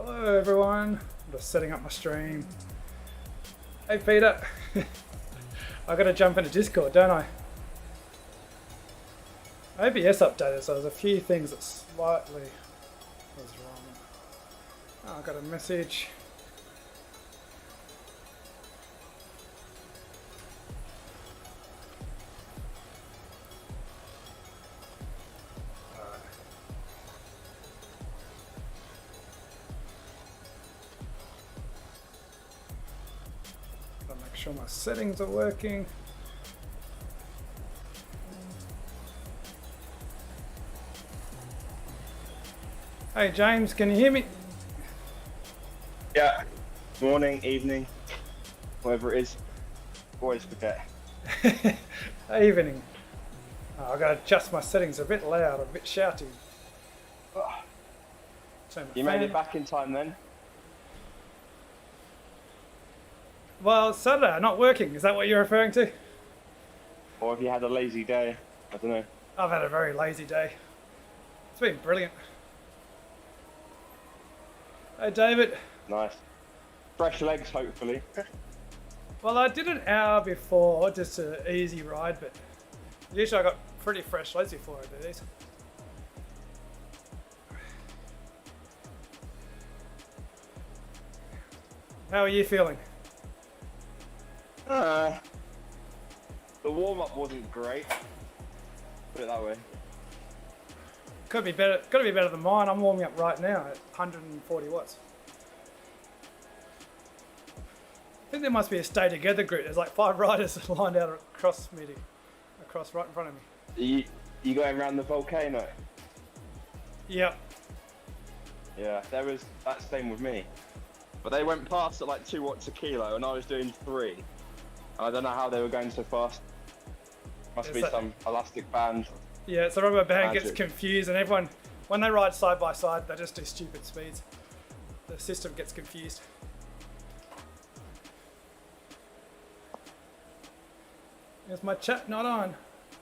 Hello everyone, I'm just setting up my stream. Hey Peter, I gotta jump into Discord, don't I? OBS updated, so there's a few things that slightly was wrong. Oh, I got a message. Gotta make sure my settings are working. Hey James, can you hear me? Yeah. Morning, evening, whatever it is. Always forget. Evening. Oh, I gotta adjust my settings. A bit loud, a bit shouty. You made it back in time then? Well, it's Saturday, not working. Is that what you're referring to? Or have you had a lazy day? I don't know. I've had a very lazy day. It's been brilliant. Hey David. Nice. Fresh legs, hopefully. Well, I did an hour before, just an easy ride, but usually I got pretty fresh legs before I do these. How are you feeling? The warm-up wasn't great. Put it that way. Could be better. Got to be better than mine. I'm warming up right now at 140 watts. I think there must be a stay together group. There's like 5 riders lined out across right in front of me. You going around the volcano? Yep. Yeah, that's the same with me. But they went past at like 2 watts a kilo and I was doing 3. And I don't know how they were going so fast. Must be some elastic band. Yeah, so rubber band Magic. gets confused and everyone, when they ride side by side, they just do stupid speeds. The system gets confused. Is my chat not on?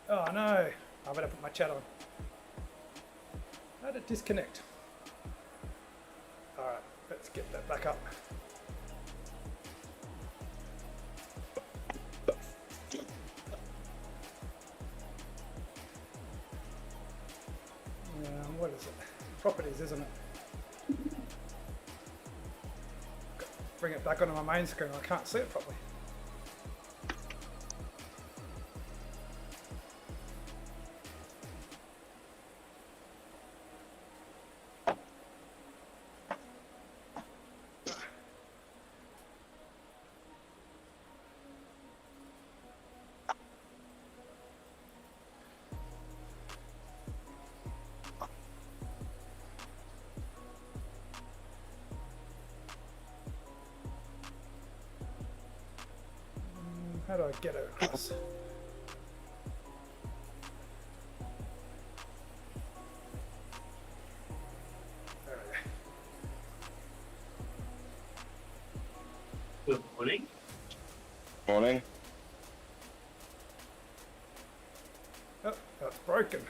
Oh no, I better put my chat on. How did it disconnect? Alright, let's get that back up. What is it? Properties, isn't it? Bring it back onto my main screen, I can't see it properly. How do I get it across? There we go. Good morning. Morning. Oh, that's broken.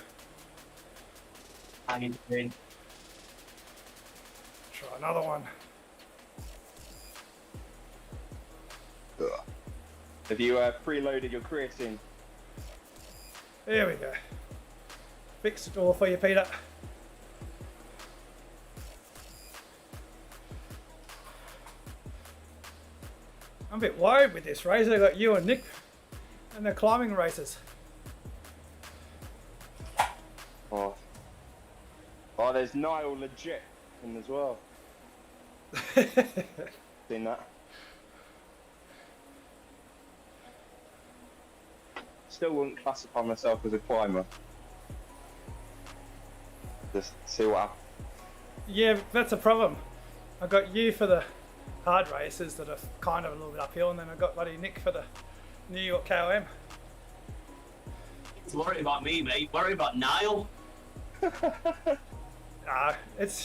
How you doing? Try another one. Have you preloaded your creatine? There we go. Fixed it all for you, Peter. I'm a bit worried with this race. I got you and Nick and the climbing races. Oh, there's Niall legit in as well. Seen that? Still wouldn't classify myself as a climber. Just see what happens. Yeah, that's a problem. I got you for the hard races that are kind of a little bit uphill, and then I got bloody Nick for the New York KOM. Don't worry about me, mate. Worry about Niall.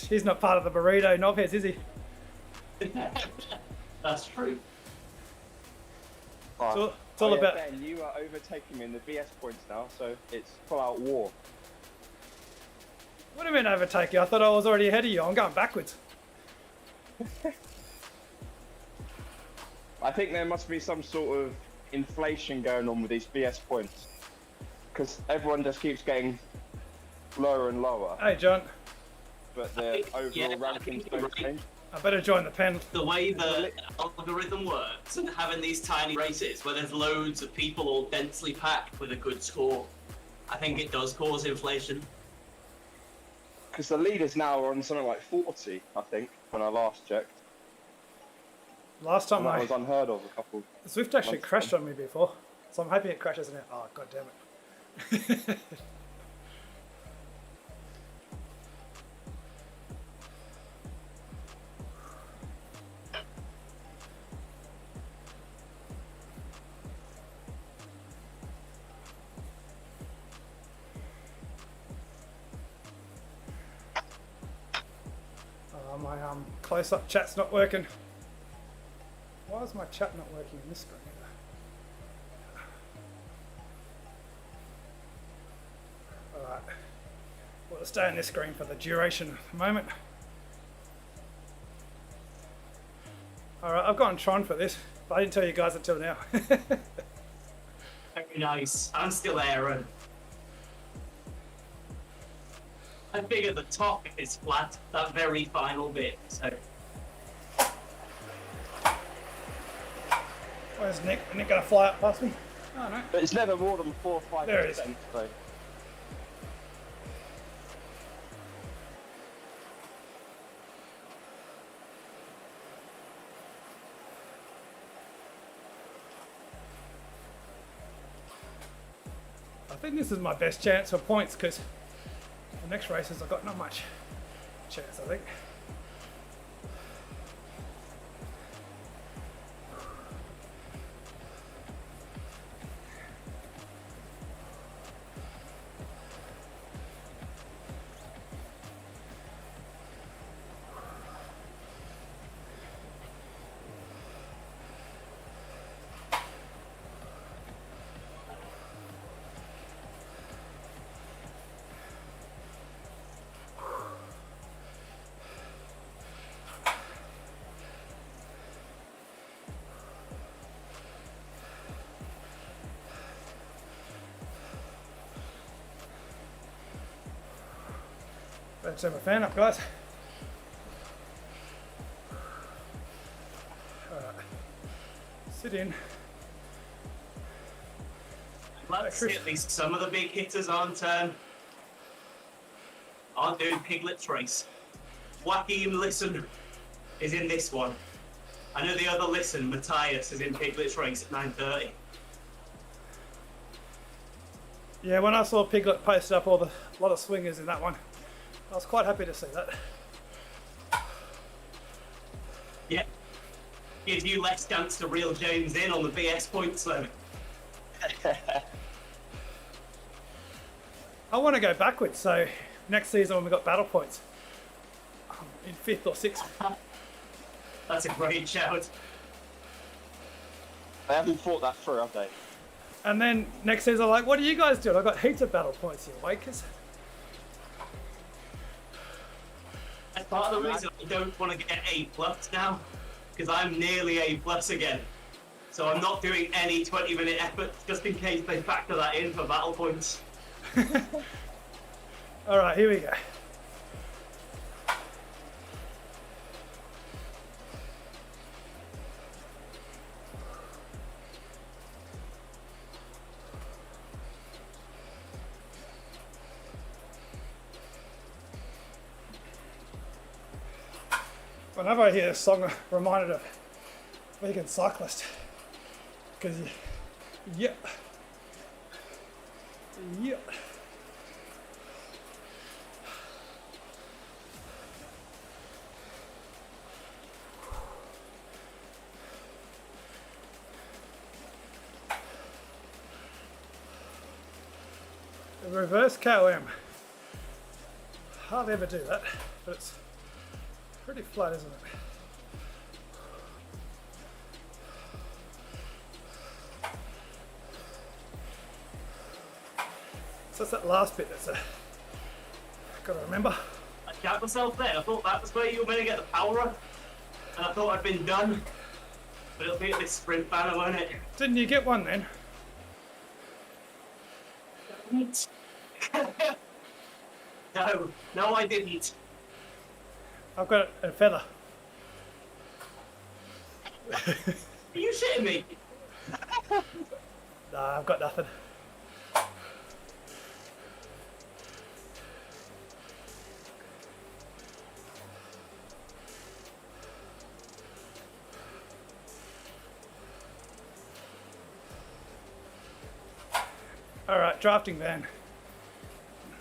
He's not part of the burrito knobheads, is he? That's true. It's all about. Ben, you are overtaking me in the VS points now, so it's full out war. What do you mean overtake you? I thought I was already ahead of you. I'm going backwards. I think there must be some sort of inflation going on with these BS points. Because everyone just keeps getting lower and lower, Hey, John. but the overall rankings don't change. I better join the pen. The way the algorithm works and having these tiny races where there's loads of people all densely packed with a good score, I think it does cause inflation. Because the leaders now are on something like 40, I think, when I last checked. Last time And that was unheard of a couple. Zwift actually months crashed ago. on me before, so I'm hoping it crashes now. Oh, god damn it. My close-up chat's not working. Why is my chat not working in this screen? Alright, we'll stay on this screen for the duration of the moment. Alright, I've gone Tron for this, but I didn't tell you guys until now. Very nice. I'm still Aaron. I figure the top is flat, that very final bit, so... Where's Nick? Is Nick gonna fly up past me? Oh no. But it's never more than 4 or 5%. There it is. So. I think this is my best chance for points because the next races I've got not much chance, I think. Let's have a fan up, guys. Alright. Sit in. Let's see at least some of the big hitters aren't doing Piglet's race. Joachim Listen is in this one. I know the other Listen, Matthias, is in Piglet's race at 9:30. Yeah, when I saw Piglet posted up a lot of swingers in that one, I was quite happy to see that. Yeah. Gives you less chance to reel James in on the BS points though. I want to go backwards, so next season when we got battle points, in 5th or 6th. That's a great shout. They haven't thought that through, have they? And then next season I'm like, what are you guys doing? I've got heaps of battle points here, Wakers. That's part of the reason I don't want to get A+ now, because I'm nearly A+ again. So I'm not doing any 20-minute efforts just in case they factor that in for battle points. Alright, here we go. Whenever I hear this song, I'm reminded of Vegan Cyclist. Because yeah. The reverse KOM. Hardly ever do that, but it's pretty flat, isn't it? So it's that last bit that's got to remember. I got myself there. I thought that was where you were going to get the power up. and I thought I'd been done. But it'll be at this sprint banner, won't it? Didn't you get one then? No, I didn't. I've got a feather. Are you shitting me? Nah, I've got nothing. Alright, drafting van.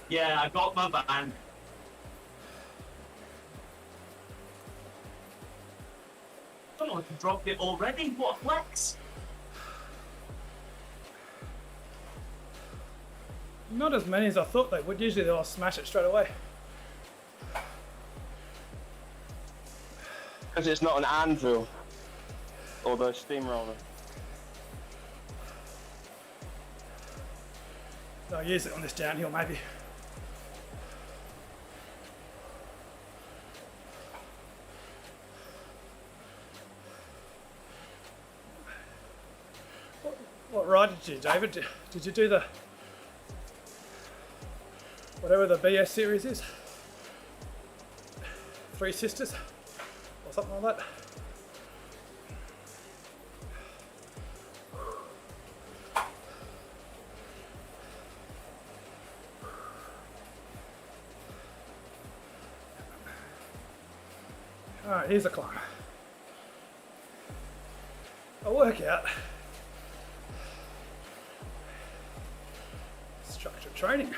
Yeah, I got my van. Oh, I dropped it already. What a flex! Not as many as I thought they would. Usually they'll smash it straight away. Because it's not an anvil or the steamroller. I'll use it on this downhill maybe. What ride did you do, David? Did you do the whatever the BS series is? Three Sisters or something like that? Alright, here's a climb. A workout. Structured training.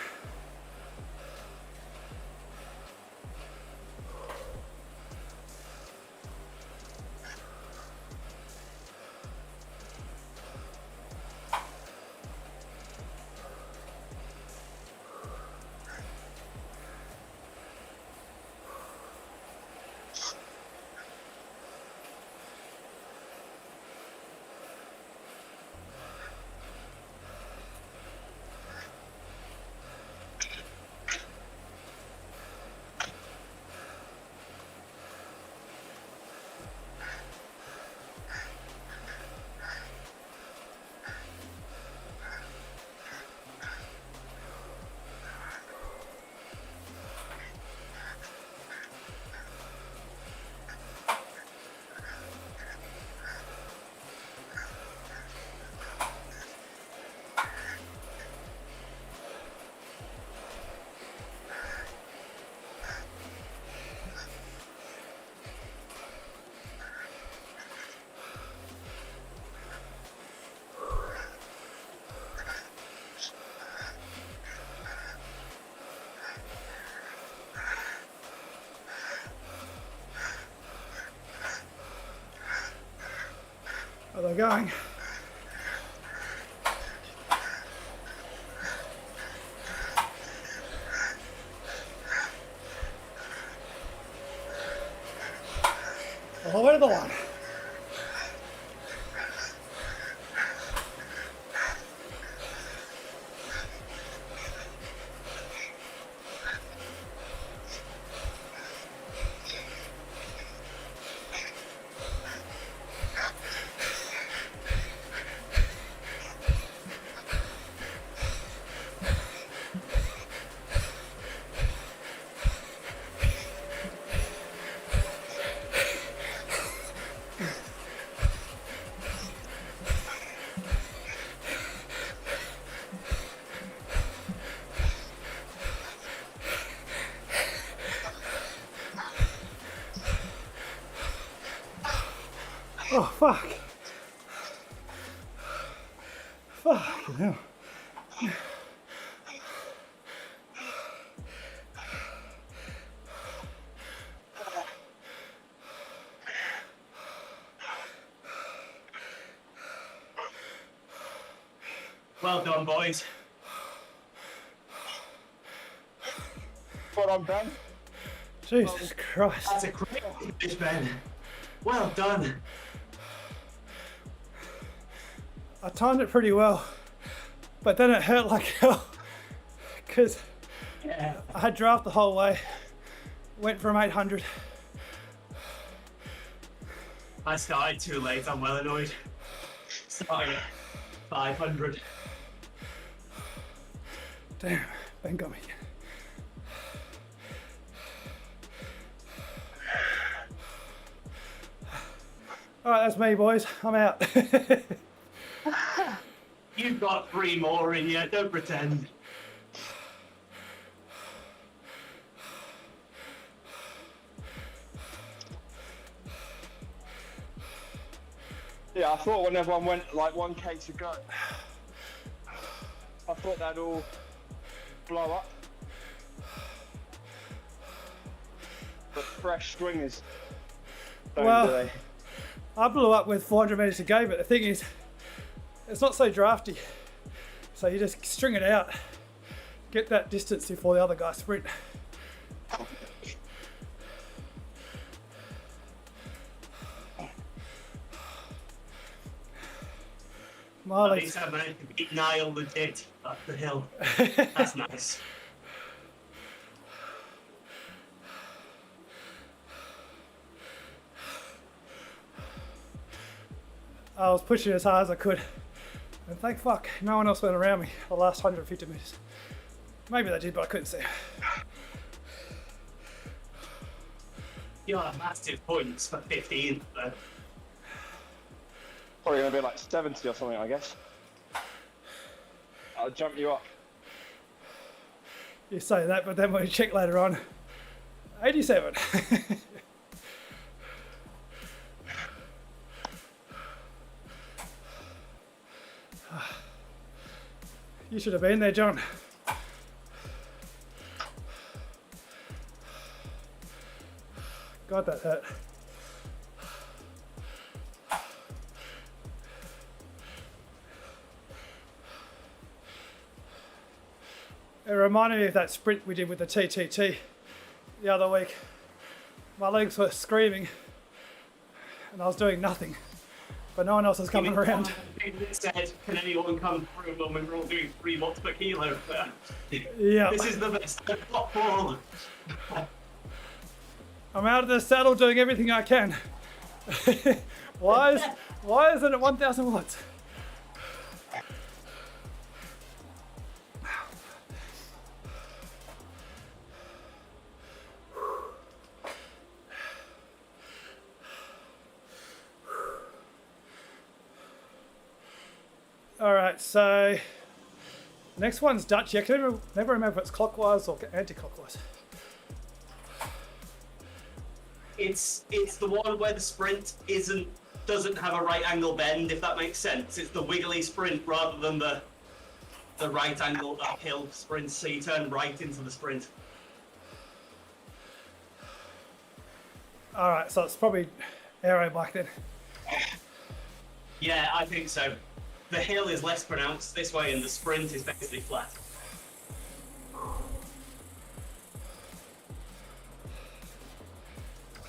Are they going? Oh, where's the one? Oh, fuck. Fucking hell. Well done, boys. What I'm done. Jesus Christ. That's a great finish, Ben. Well done. I timed it pretty well, but then it hurt like hell because Yeah. I had draft the whole way, went from 800, I started too late. I'm well annoyed. Starting at 500. Damn, Ben got me. All right, that's me, boys. I'm out. You've got 3 more in you. Don't pretend. Yeah, I thought when everyone went like 1k to go, I thought they'd all blow up. But fresh swingers don't, Well, do they? I blew up with 400 meters to go, but the thing is, it's not so drafty. So you just string it out, get that distance before the other guy sprint. My At legs, least I managed to beat Niall legit up the hill. That's nice. I was pushing as hard as I could. And thank fuck, no one else went around me the last 150 meters. Maybe they did, but I couldn't see. You're at massive points for 15th, though. Probably gonna be like 70 or something, I guess. I'll jump you up. You say that, but then when you check later on, 87. You should have been there, John. God, that hurt. It reminded me of that sprint we did with the TTT the other week. My legs were screaming and I was doing nothing, but no one else was coming around. It said, can anyone come through when we were all doing 3 watts per kilo? Yeah. This is the best top ball. I'm out of the saddle doing everything I can. Why isn't it 1,000 watts? All right, so next one's Dutch. I can never remember if it's clockwise or anti-clockwise. It's the one where the sprint doesn't have a right angle bend, if that makes sense. It's the wiggly sprint rather than the right angle uphill sprint, so you turn right into the sprint. All right, so it's probably aero bike then. Yeah, I think so. The hill is less pronounced this way, and the sprint is basically flat.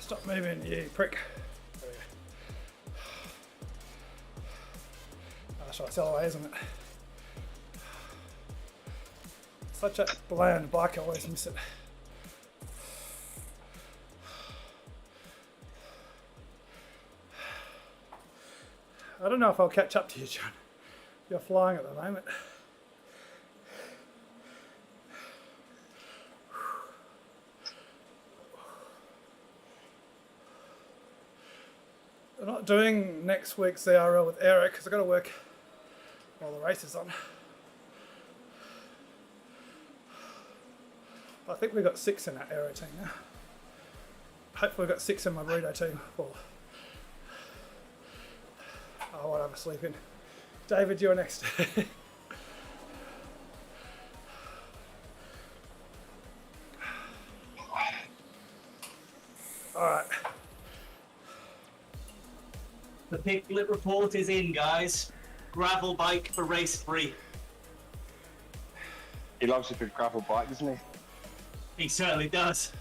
Stop moving, you prick. There we go. That's right, it's the other way, isn't it? Such a bland bike, I always miss it. I don't know if I'll catch up to you, John. You're flying at the moment. I'm not doing next week's CRL with Eric because I've got to work while the race is on. I think we've got 6 in that aero team now. Hopefully we've got 6 in my burrito team. I won't have a sleep in. David, you're next. All right. The Piglet report is in, guys. Gravel bike for race 3. He loves a good gravel bike, doesn't he? He certainly does.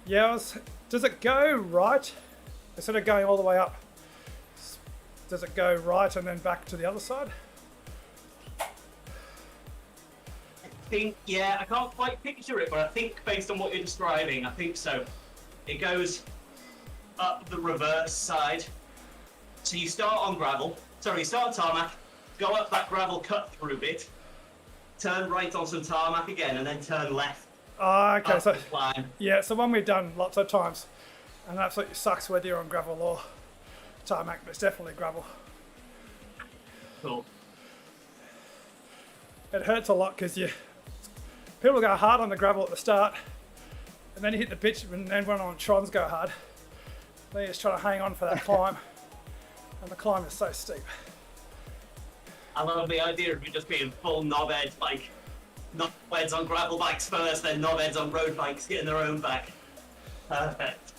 Yeah, does it go right instead of going all the way up? Does it go right and then back to the other side? think, yeah, I can't quite picture it, but I think based on what you're describing, I think so. It goes up the reverse side. So you start on gravel, sorry, you start on tarmac, go up that gravel cut through bit, turn right on some tarmac again, and then turn left. Okay, up so the climb. yeah, so one we've done lots of times, and absolutely sucks whether you're on gravel or tarmac, but it's definitely gravel. Cool. It hurts a lot because people go hard on the gravel at the start, and then you hit the pitch, and everyone on trons go hard. Then you're just trying to hang on for that climb, and the climb is so steep. I love the idea of you just being full knobhead, like knobheads on gravel bikes first, then knobheads on road bikes getting their own back. Perfect.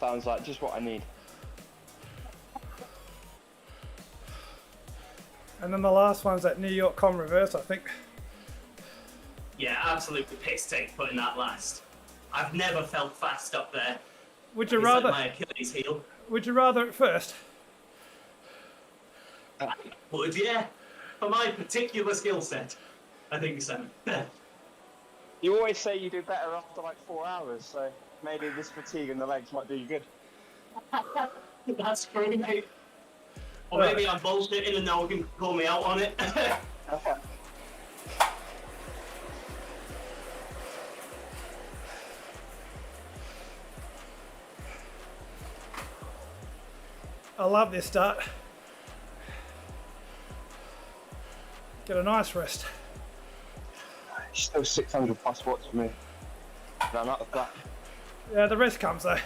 Sounds like just what I need. And then the last one's at New York Com Reverse, I think. Yeah, absolutely piss take putting that last. I've never felt fast up there. Would you It's rather? like my Achilles heel. Would you rather at first? Would, yeah. For my particular skill set, I think so. You always say you do better after like 4 hours, so maybe this fatigue in the legs might do you good. That's true, mate. Or maybe I'm bullshitting and no one can call me out on it. I love this start. Get a nice rest. Still 600 plus watts for me. No, I'm out of that. Yeah, the rest comes though.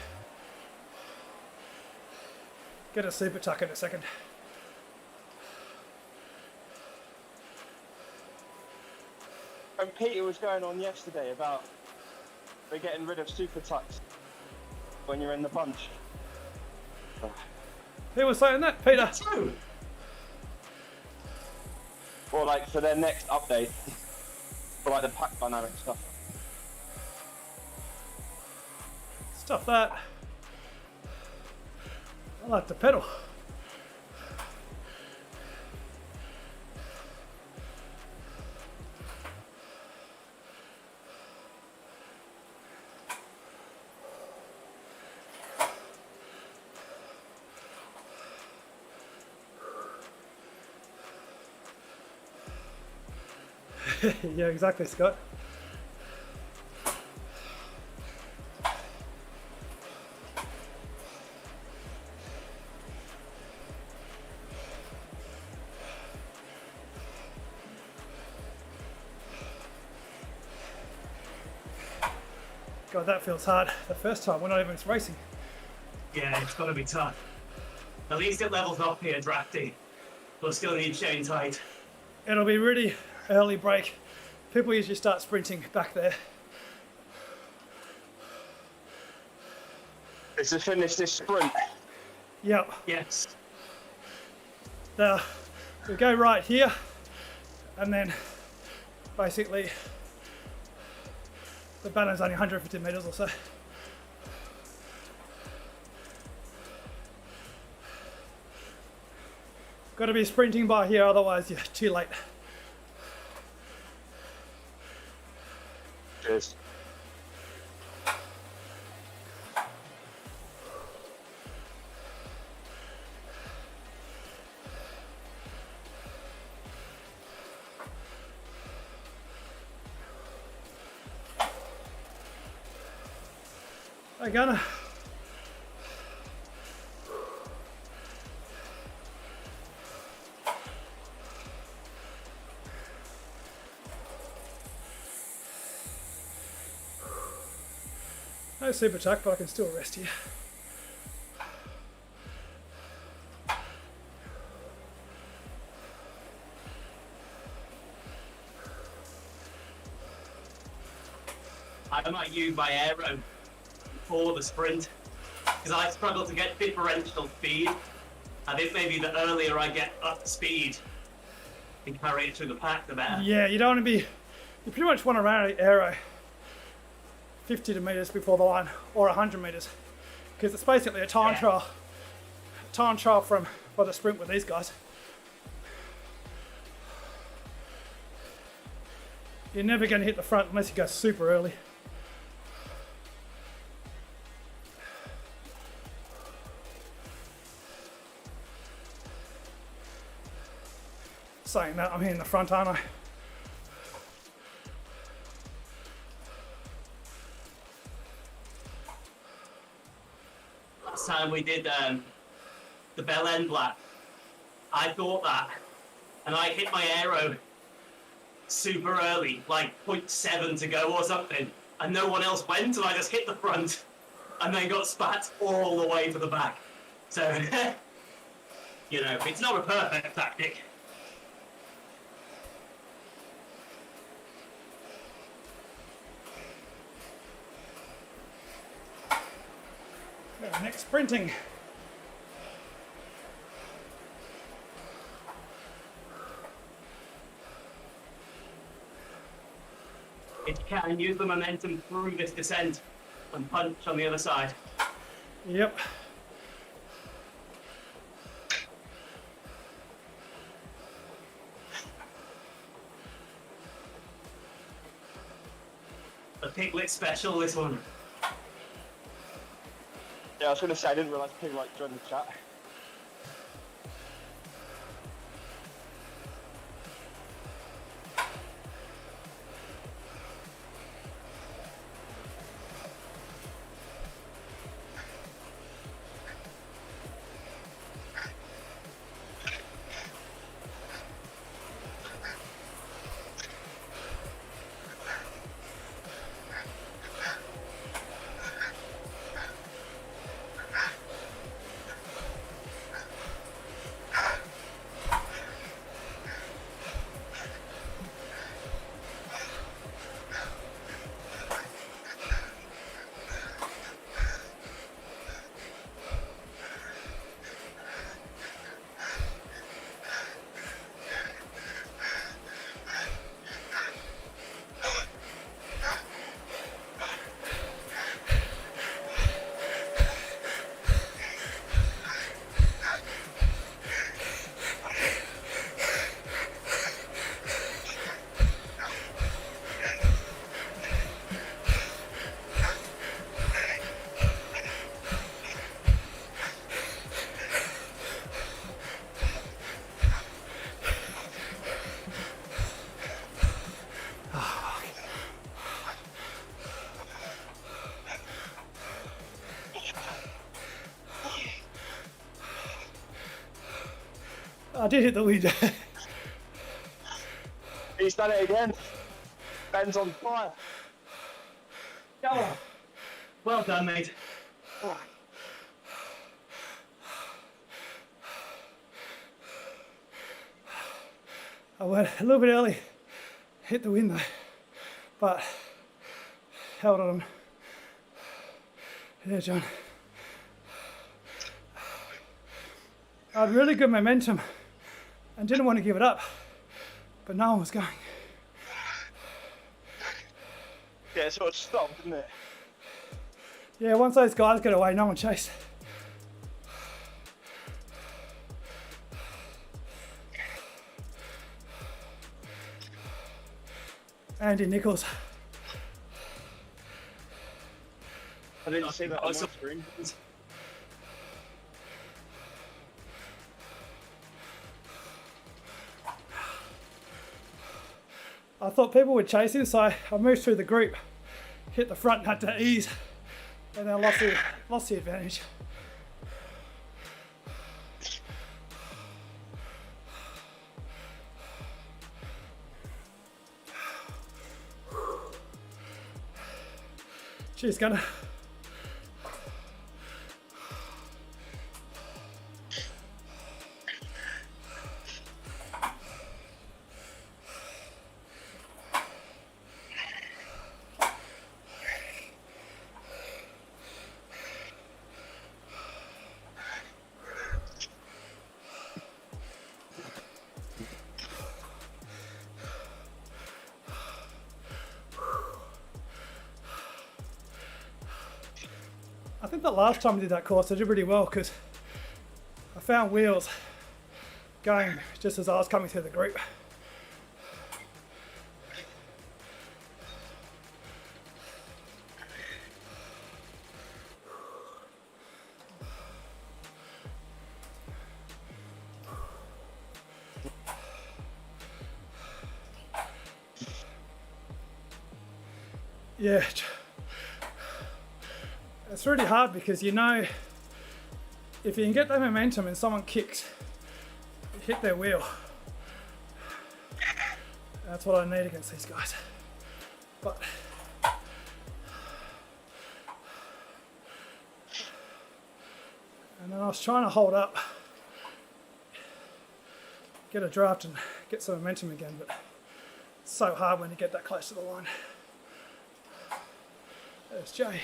Get a super tuck in a second. And Peter was going on yesterday about we're getting rid of super tucks when you're in the bunch. Who was saying that, Peter? True. Or like for their next update, for like the pack dynamic stuff. Stuff that. I like to pedal. Yeah, exactly, Scott. God, that feels hard. The first time, we're not even racing. Yeah, it's gotta be tough. At least it levels off here, drafty. But still need chain tight. It'll be really early break. People usually start sprinting back there. Is to finish this sprint. Yep. Yes. Now, we go right here, and then basically the balance only 150 meters or so. Got to be sprinting by here, otherwise you're too late. Cheers. Hey Gunner. No super tuck, but I can still rest here. I might use my aero for the sprint because I struggle to get differential speed. I think maybe the earlier I get up to speed and carry it through the pack, the better. Yeah, you don't want to be, you pretty much want to run an aero 50 meters before the line or 100 meters because it's basically a time trial. Time trial for the sprint with these guys. You're never going to hit the front unless you go super early. Saying that, I'm hitting the front, aren't I? Last time we did the bell end lap, I thought that, and I hit my aero super early, like 0.7 to go or something, and no one else went, and I just hit the front, and then got spat all the way to the back. So, you know, it's not a perfect tactic. Next sprinting. If you can, use the momentum through this descent and punch on the other side. Yep. A piglet special, this one. Yeah, I was going to say, I didn't realise people like joined the chat. I did hit the lead. He's done it again. Ben's on fire. Oh, well done, mate. I went a little bit early, hit the wind though, but held on. Yeah, John. I had really good momentum and didn't want to give it up, but no one was going. Yeah, it sort of stopped, didn't it? Yeah, once those guys got away, no one chased. Andy Nichols. I didn't see that on my screen. I thought people would chase him, so I moved through the group, hit the front, had to ease, and then lost the advantage. Cheers, Gunnar. I think the last time I did that course I did really well because I found wheels going just as I was coming through the group. Yeah, it's really hard because you know if you can get that momentum and someone kicks, hit their wheel. That's what I need against these guys. But and then I was trying to hold up, get a draft and get some momentum again, but it's so hard when you get that close to the line. There's Jay.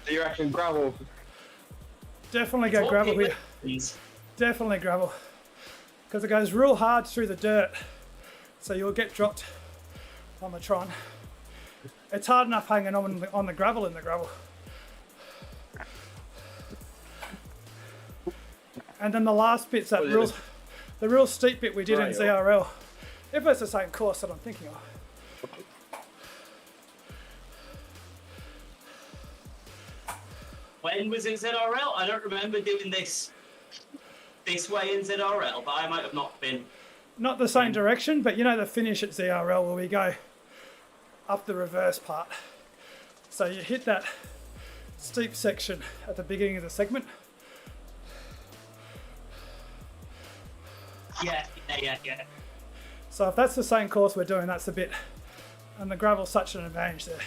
Do you reckon gravel? Definitely go gravel here. Definitely gravel. Because it goes real hard through the dirt. So you'll get dropped on the Tron. It's hard enough hanging on the gravel in the gravel. And then the last bit's that the real steep bit we did in ZRL. If it's the same course that I'm thinking of. When was it ZRL? I don't remember doing this way in ZRL, but I might have not been. Not the same direction, but you know the finish at ZRL where we go up the reverse part. So you hit that steep section at the beginning of the segment. Yeah. So if that's the same course we're doing, that's the bit. And the gravel's such an advantage there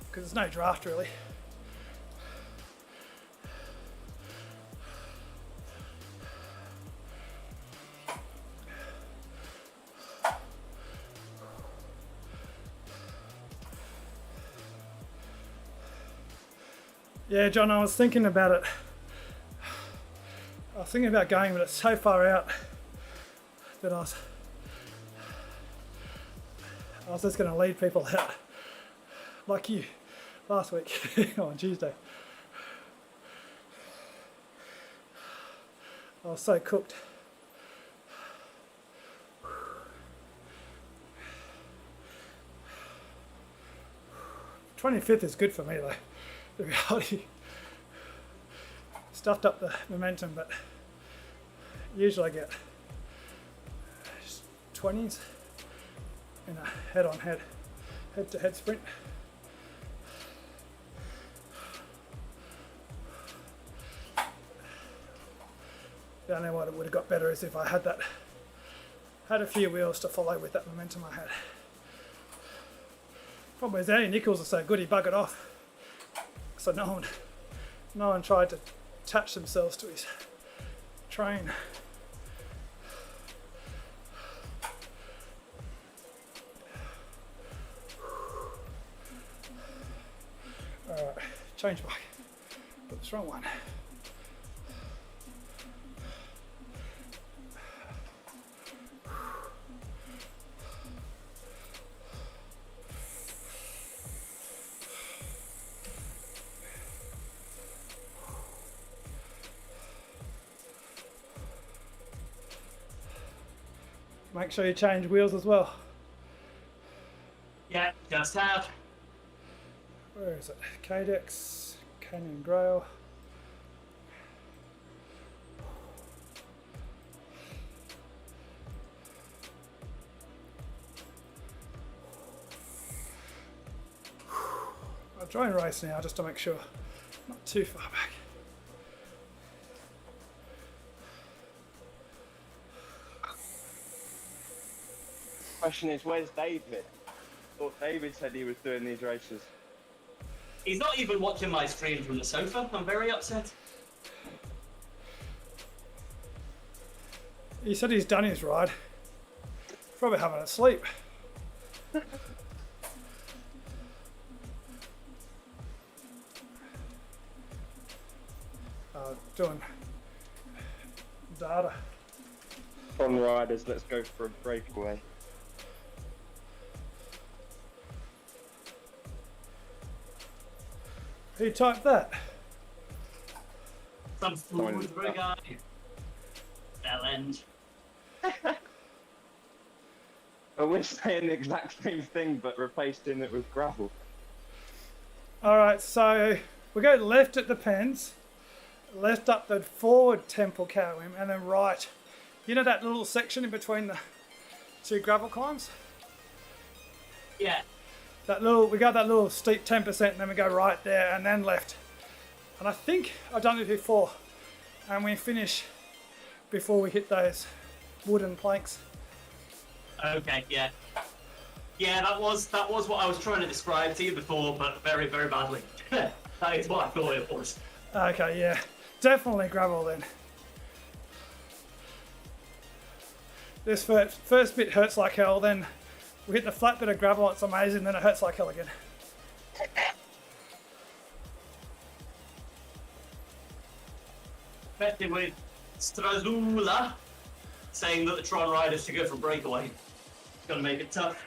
because there's no draft really. Yeah, John, I was thinking about it. I was thinking about going, but it's so far out that I was just going to lead people out, like you, last week on Tuesday. I was so cooked. '25th is good for me though. The reality stuffed up the momentum, but usually I get 20s in a head-to-head sprint. The only one that would have got better is if I had a few wheels to follow with that momentum I had. Problem is, Andy Nichols is so good, he buggered off. So no one tried to attach themselves to his train. Alright, change bike. Put the wrong one. Make sure you change wheels as well. Yeah, just have. Where is it? Cadex, Canyon Grail. I'll try and race now just to make sure not too far back. Question is, where's David? I thought David said he was doing these races. He's not even watching my stream from the sofa. I'm very upset. He said he's done his ride. Probably having a sleep. Doing data. On riders, let's go for a breakaway. Who typed that? Some fool for a guy. Bell end. But we're saying the exact same thing, but replacing it with gravel. Alright, so we go left at the pens. left up the forward temple cowim, and then right. You know that little section in between the two gravel climbs? Yeah. We got that little steep 10%, and then we go right there, and then left. And I think I've done it before, and we finish before we hit those wooden planks. Okay, yeah. Yeah, that was what I was trying to describe to you before, but very, very badly. That is what I thought it was. Okay, yeah. Definitely gravel then. This first bit hurts like hell, then we hit the flat bit of gravel, it's amazing, then it hurts like hell again. Betting with Strazula saying that the Tron riders should go for breakaway. It's going to make it tough.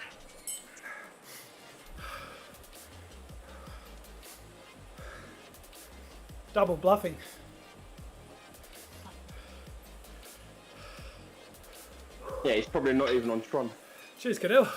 Double bluffing. Yeah, he's probably not even on Tron. Cheers, Cadell.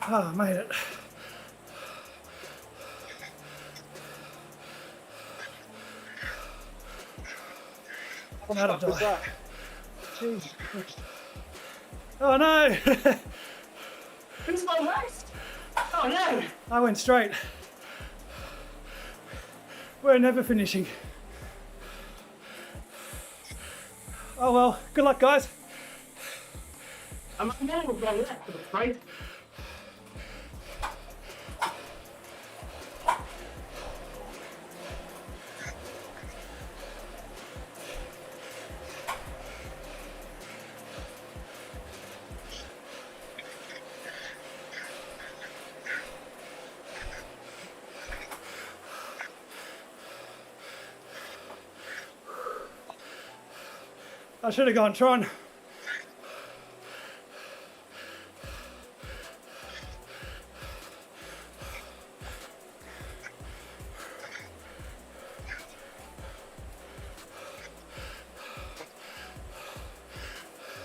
Oh, I made it. I'm out of What was die. that? Jesus Christ. Oh no! Who's my left? Oh no! I went straight. We're never finishing. Oh well, good luck guys. I'm never going left, I'm afraid. I should have gone Tron.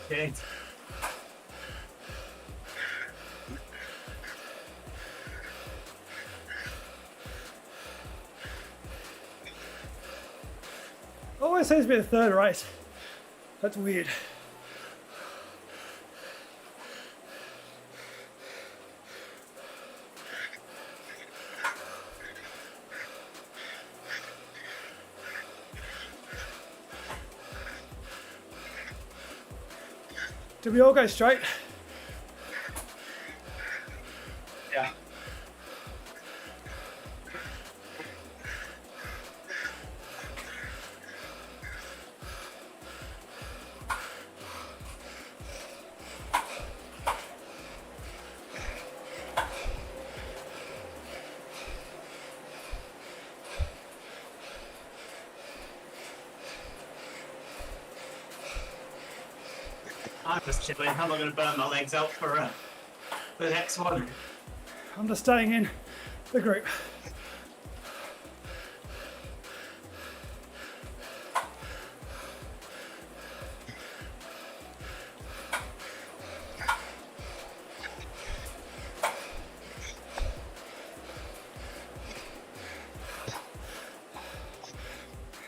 Okay. Always seems to be the third race. That's weird. Did we all go straight? I'm just chilling. I'm not going to burn my legs out for the next one. I'm just staying in the group.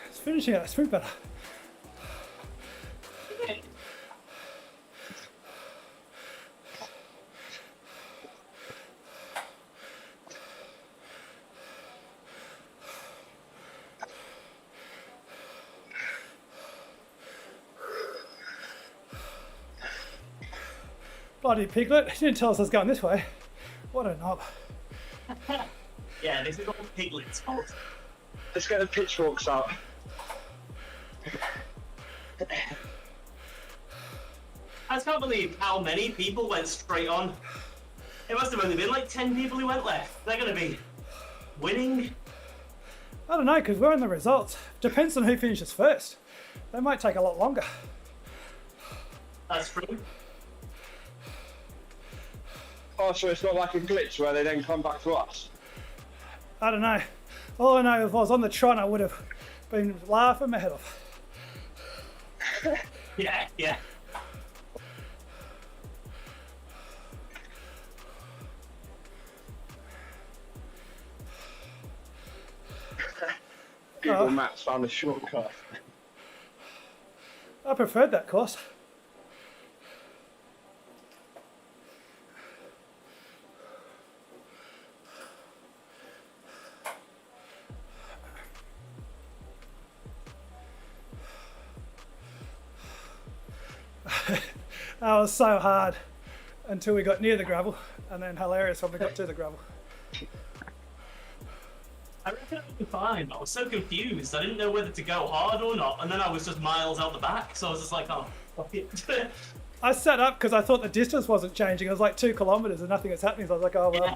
It's finishing out sprint better. Bloody piglet, he didn't tell us I was going this way. What a knob. Yeah, this is all Piglet's fault. Let's get the pitchforks out. I just can't believe how many people went straight on. It must have only been like 10 people who went left. They're going to be winning. I don't know, because we're in the results. Depends on who finishes first. They might take a lot longer. That's true. Oh, so it's not like a glitch where they then come back to us? I don't know. All I know, if I was on the Tron, I would have been laughing my head off. Yeah, yeah. Google Maps found a shortcut. I preferred that course. That was so hard until we got near the gravel, and then hilarious when we got to the gravel. I reckon I would be fine. I was so confused. I didn't know whether to go hard or not, and then I was just miles out the back, so I was just like, oh, fuck it. I sat up because I thought the distance wasn't changing. It was like 2 kilometers and nothing was happening. So I was like, oh, well, Yeah.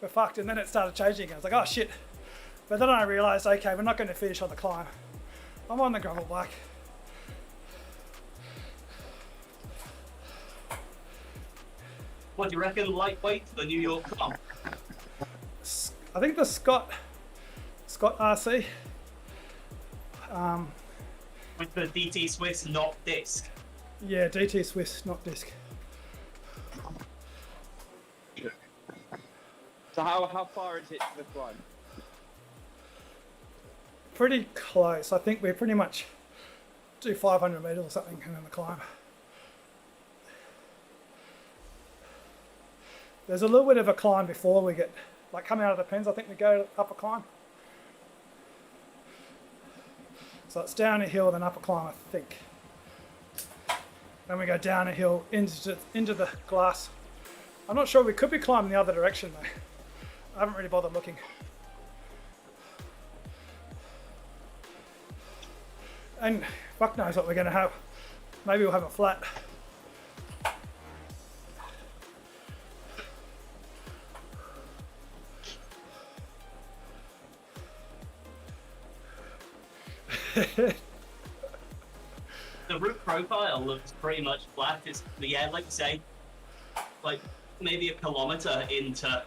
we're fucked. And then it started changing again. I was like, oh, shit. But then I realized, okay, we're not going to finish on the climb. I'm on the gravel bike. What do you reckon, lightweight for the New York comp? I think the Scott RC. With the DT Swiss not disc. Yeah, DT Swiss, not disc. So how far is it to the climb? Pretty close. I think we pretty much do 500 meters or something and then the climb. There's a little bit of a climb before we get, like coming out of the pens, I think we go up a climb. So it's down a hill, then up a climb, I think. Then we go down a hill into the glass. I'm not sure, we could be climbing the other direction though. I haven't really bothered looking. And fuck knows what we're going to have. Maybe we'll have a flat. The route profile looks pretty much flat. It's, yeah, like you say, like maybe a kilometer into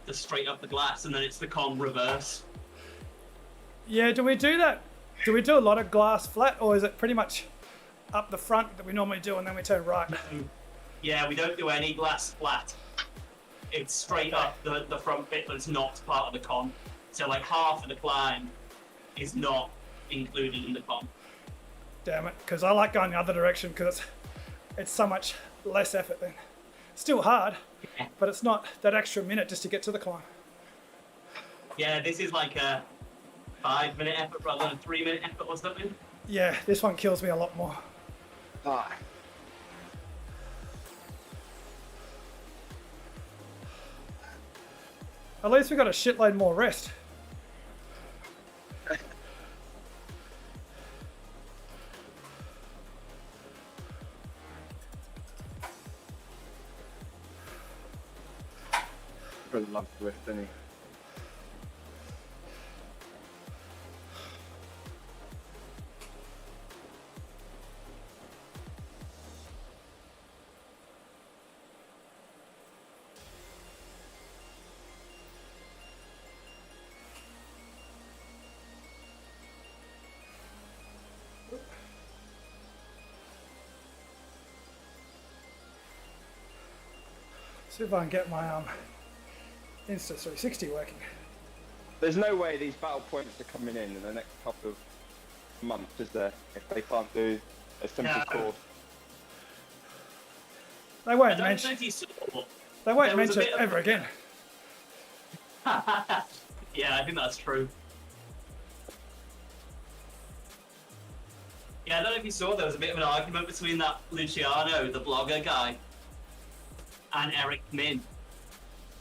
the straight up the glass, and then it's the con reverse. Yeah, do we do that? Do we do a lot of glass flat, or is it pretty much up the front that we normally do and then we turn right? Yeah, we don't do any glass flat. It's straight up the front bit, but it's not part of the con. So like half of the climb is not included in the con. Damn it, because I like going the other direction because it's so much less effort then. Still hard, but it's not that extra minute just to get to the climb. Yeah, this is like a 5-minute effort rather than a 3-minute effort or something. Yeah, this one kills me a lot more. Ah. At least we got a shitload more rest. Really love Zwift, didn't he? See if I can get my Insta 360 working. There's no way these battle points are coming in the next couple of months, is there? If they can't do a simple course. They won't mention it ever again. Yeah, I think that's true. Yeah, I don't know if you saw, there was a bit of an argument between that Luciano, the blogger guy, and Eric Min.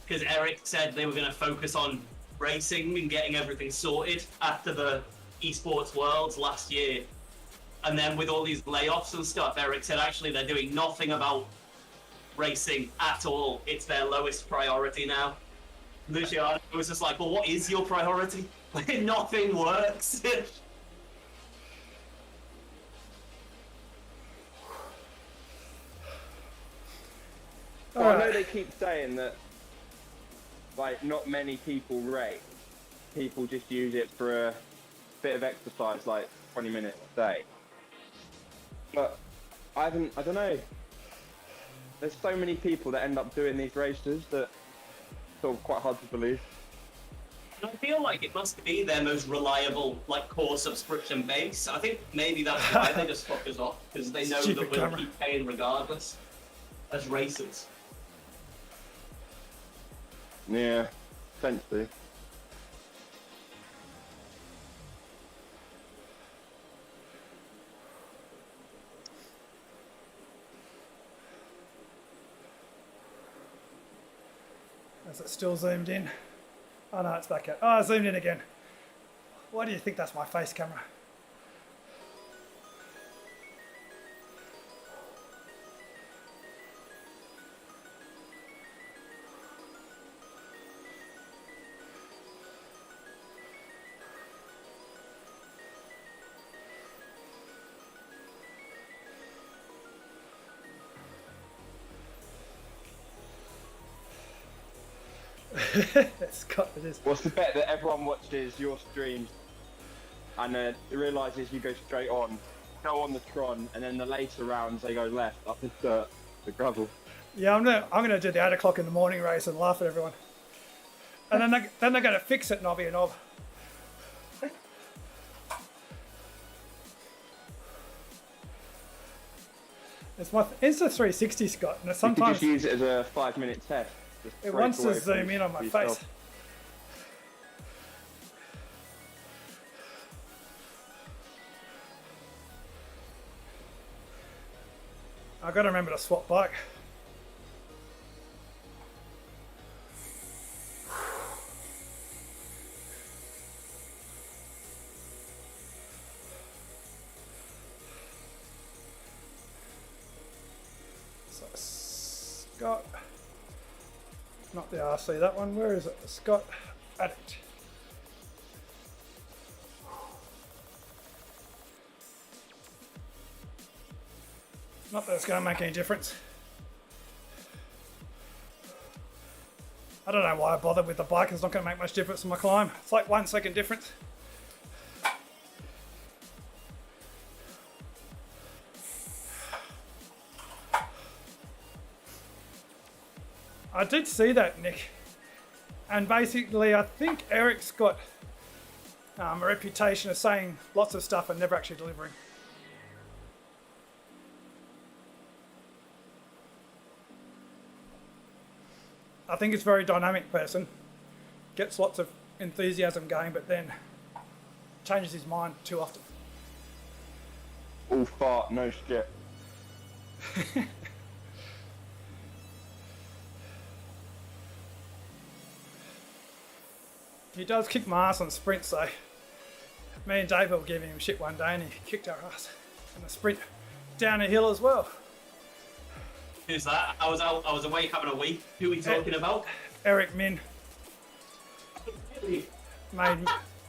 Because Eric said they were going to focus on racing and getting everything sorted after the esports worlds last year. And then with all these layoffs and stuff, Eric said actually they're doing nothing about racing at all. It's their lowest priority now. Luciano was just like, well, what is your priority? Nothing works. Well, I know they keep saying that, like, not many people race. People just use it for a bit of exercise, like 20 minutes a day. But I don't know. There's so many people that end up doing these races that it's sort of quite hard to believe. I feel like it must be their most reliable, like, core subscription base. I think maybe that's why they just fuck us off, because they know that we'll keep paying regardless as racers. Yeah, essentially. Is it still zoomed in? Oh no, it's back out. Oh, zoomed in again. Why do you think that's my face camera? Scott, it is. What's the bet that everyone watches your stream and realises you go straight on, go on the Tron, and then the later rounds they go left up the dirt, the gravel. Yeah, I'm gonna do the 8 o'clock in the morning race and laugh at everyone, and then they're gonna fix it, and I'll be a knob. It's my Insta 360, Scott, and sometimes you could just use it as a 5-minute test. It wants to zoom in on my face. I've got to remember to swap bike. So, Scott. Not the RC, that one. Where is it? Scott Addict. Not that it's going to make any difference. I don't know why I bothered with the bike. It's not going to make much difference in my climb. It's like 1 second difference. I did see that, Nick, and basically I think Eric's got a reputation of saying lots of stuff and never actually delivering. I think it's a very dynamic person, gets lots of enthusiasm going, but then changes his mind too often. All fart, no shit. He does kick my ass on sprints though. Me and Dave were giving him shit one day and he kicked our ass in a sprint down a hill as well. Who's that? I was away having a week. Who are we talking about? Eric Min. Made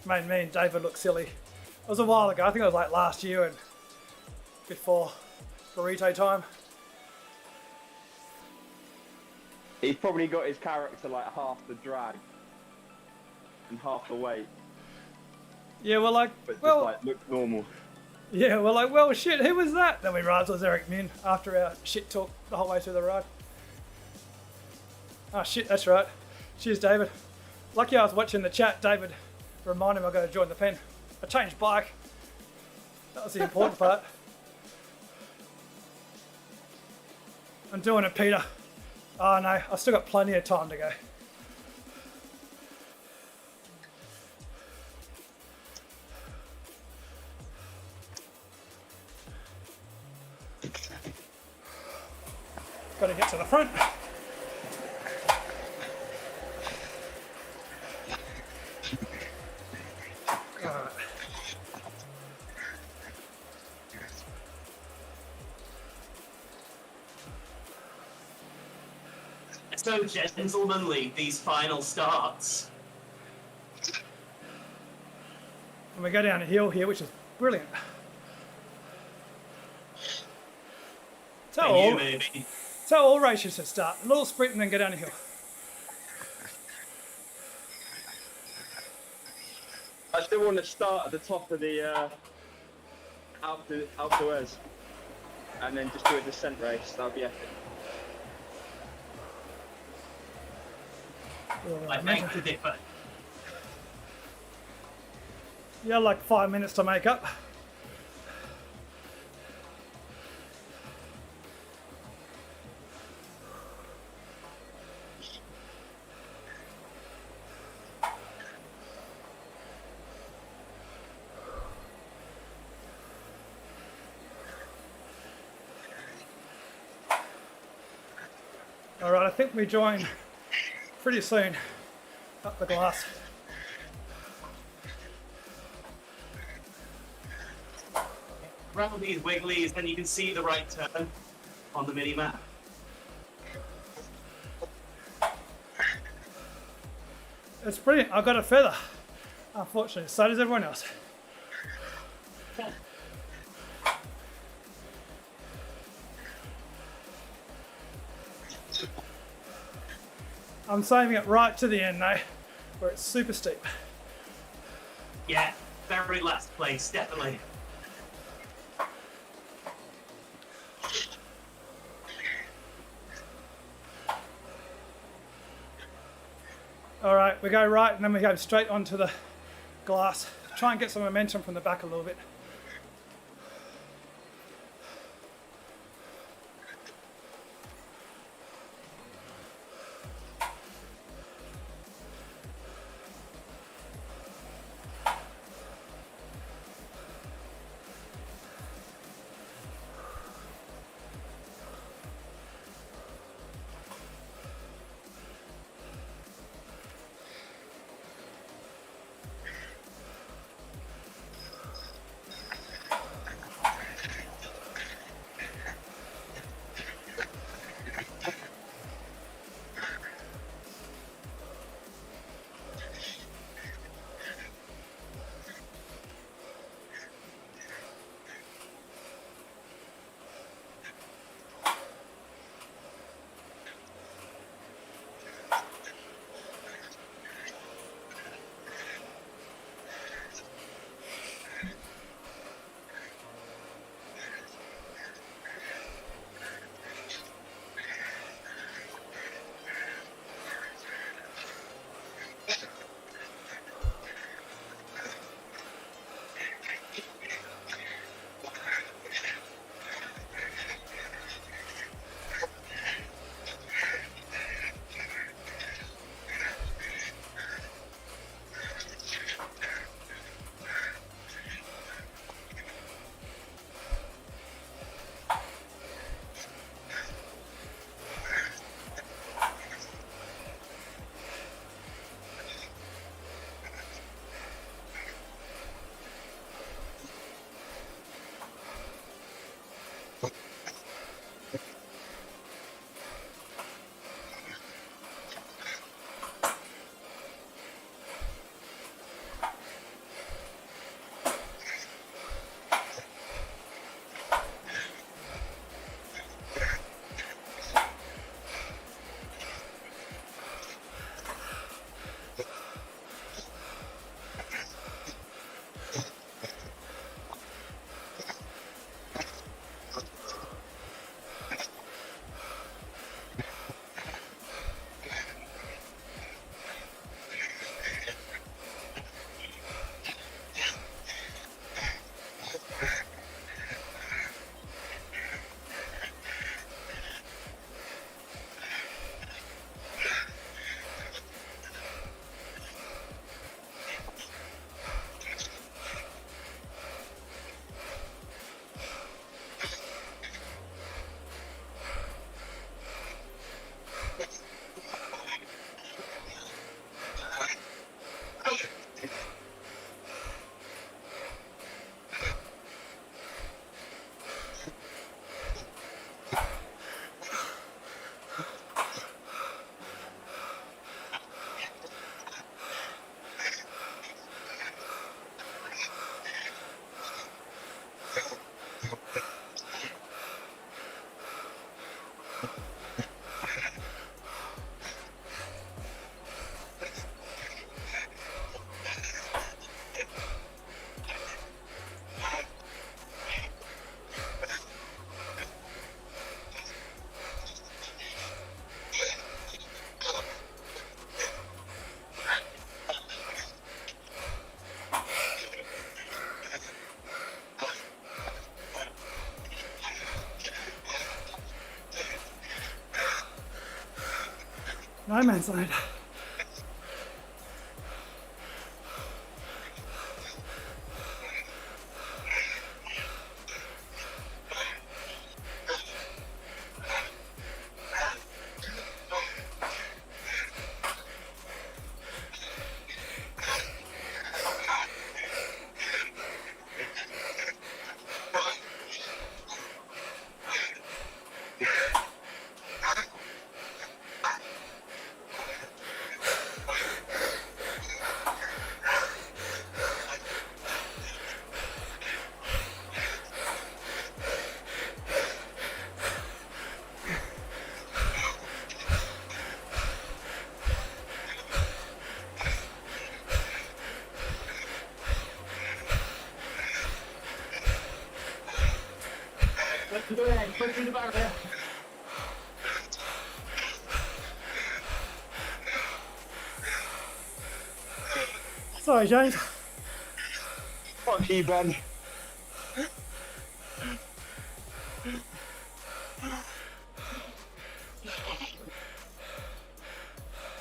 me and David look silly. It was a while ago, I think it was like last year and before burrito time. He's probably got his character like half the drag and half the weight. Yeah, we're like, But well, just like look normal. yeah, we're like, well, shit, who was that? Then we realised it was Eric Min after our shit talk the whole way through the ride. Oh shit, that's right. Cheers, David. Lucky I was watching the chat. David reminded me I got to join the pen. I changed bike. That was the important part. I'm doing it, Peter. Oh no, I've still got plenty of time to go. Got to get to the front. Alright. So gentlemanly, these final starts. And we go down a hill here, which is brilliant. And you, maybe. That's how all races should start. A little sprint and then go down a hill. I still want to start at the top of the Alpe d'Huez, and then just do a descent race. That would be epic. I beg to differ. You had like 5 minutes to make up. All right, I think we join pretty soon up the glass. Around these wigglies, then you can see the right turn on the mini map. It's brilliant. I got a feather. Unfortunately, so does everyone else. I'm saving it right to the end though, where it's super steep. Yeah, very last place, definitely. All right, we go right and then we go straight onto the glass. Try and get some momentum from the back a little bit. No man's land. Let's do it. Put through the barrier. Sorry, James. Fuck you, Ben.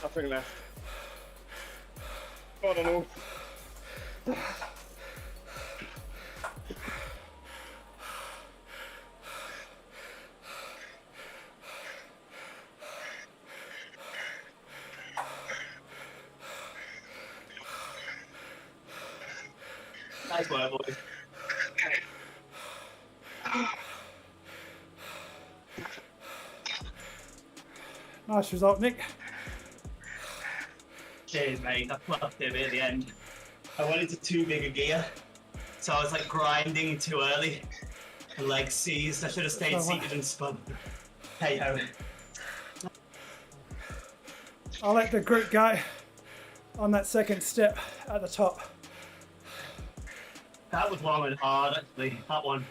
Nothing left. I don't know. Nice work, boys. Nice result, Nick. Cheers, mate. I plucked it at the end. I went into too big a gear, so I was like grinding too early. The legs seized. I should have stayed seated and spun. Hey ho. I'll let the group go on that second step at the top. That was long and hard, actually. That one.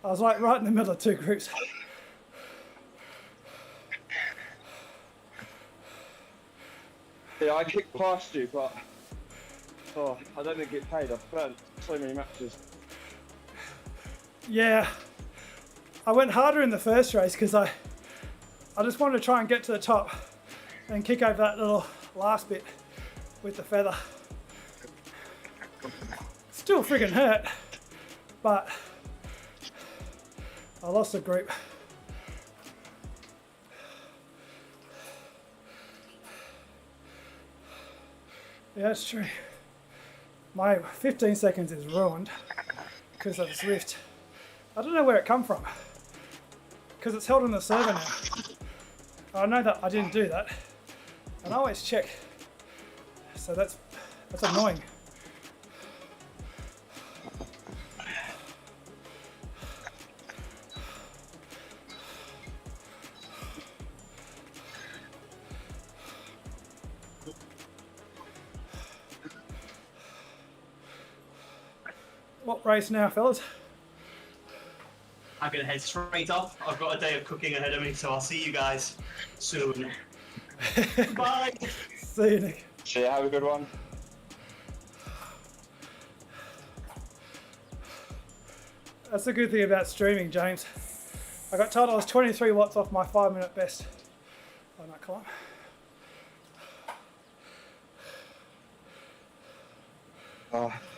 I was like right in the middle of two groups. Yeah, I kicked past you, but I don't think it paid. I've burnt so many matches. Yeah, I went harder in the first race because I just wanted to try and get to the top and kick over that little last bit with the feather. Still friggin' hurt, but I lost the group. Yeah, that's true. My 15 seconds is ruined because of Zwift. I don't know where it come from because it's held on the server now. I know that I didn't do that, and I always check. So that's annoying. What race now, fellas? I'm gonna head straight off. I've got a day of cooking ahead of me, so I'll see you guys soon. Bye. See you, Nick. So yeah, have a good one. That's the good thing about streaming, James. I got told I was 23 watts off my 5-minute best on that climb.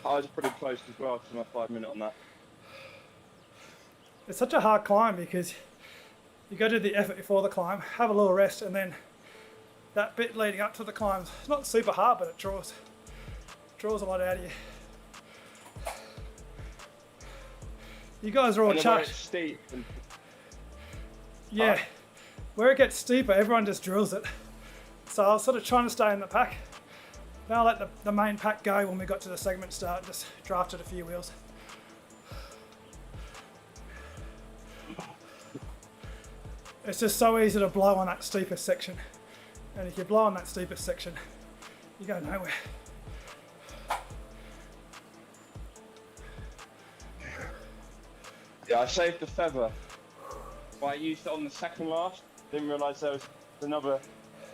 I was pretty close as well to my 5-minute on that. It's such a hard climb because you go to the effort before the climb, have a little rest, and then that bit leading up to the climb's not super hard, but it draws a lot out of you. You guys are all And then where it's chuffed. steep and Yeah, where it gets steeper, everyone just drills it. So I was sort of trying to stay in the pack. Then I let the main pack go when we got to the segment start, just drafted a few wheels. It's just so easy to blow on that steepest section. And if you blow on that steepest section, you go nowhere. yeah, I saved the feather, but I used it on the second last. Didn't realise there was another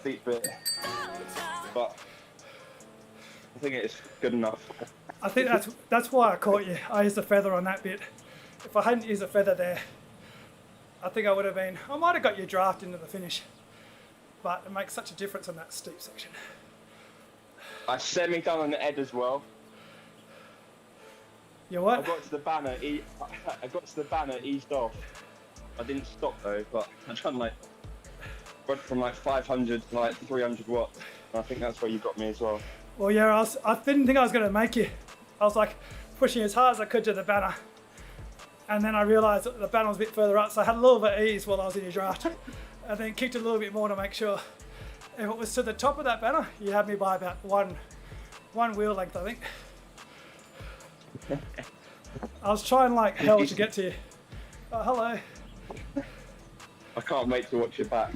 steep bit, but I think it's good enough. I think that's why I caught you. I used a feather on that bit. If I hadn't used a feather there, I think I might have got you draft into the finish. but it makes such a difference in that steep section. I semi-done on the Ed as well. You what? I got to the banner, eased off. I didn't stop though, but I done went from 500 to 300 watts. And I think that's where you got me as well. Well, yeah, I didn't think I was going to make you. I was pushing as hard as I could to the banner. And then I realised that the banner was a bit further up, so I had a little bit of ease while I was in your draft. And then kicked a little bit more to make sure. If it was to the top of that banner, you had me by about one wheel length, I think. I was trying like hell to get to you. Oh, hello. I can't wait to watch it back.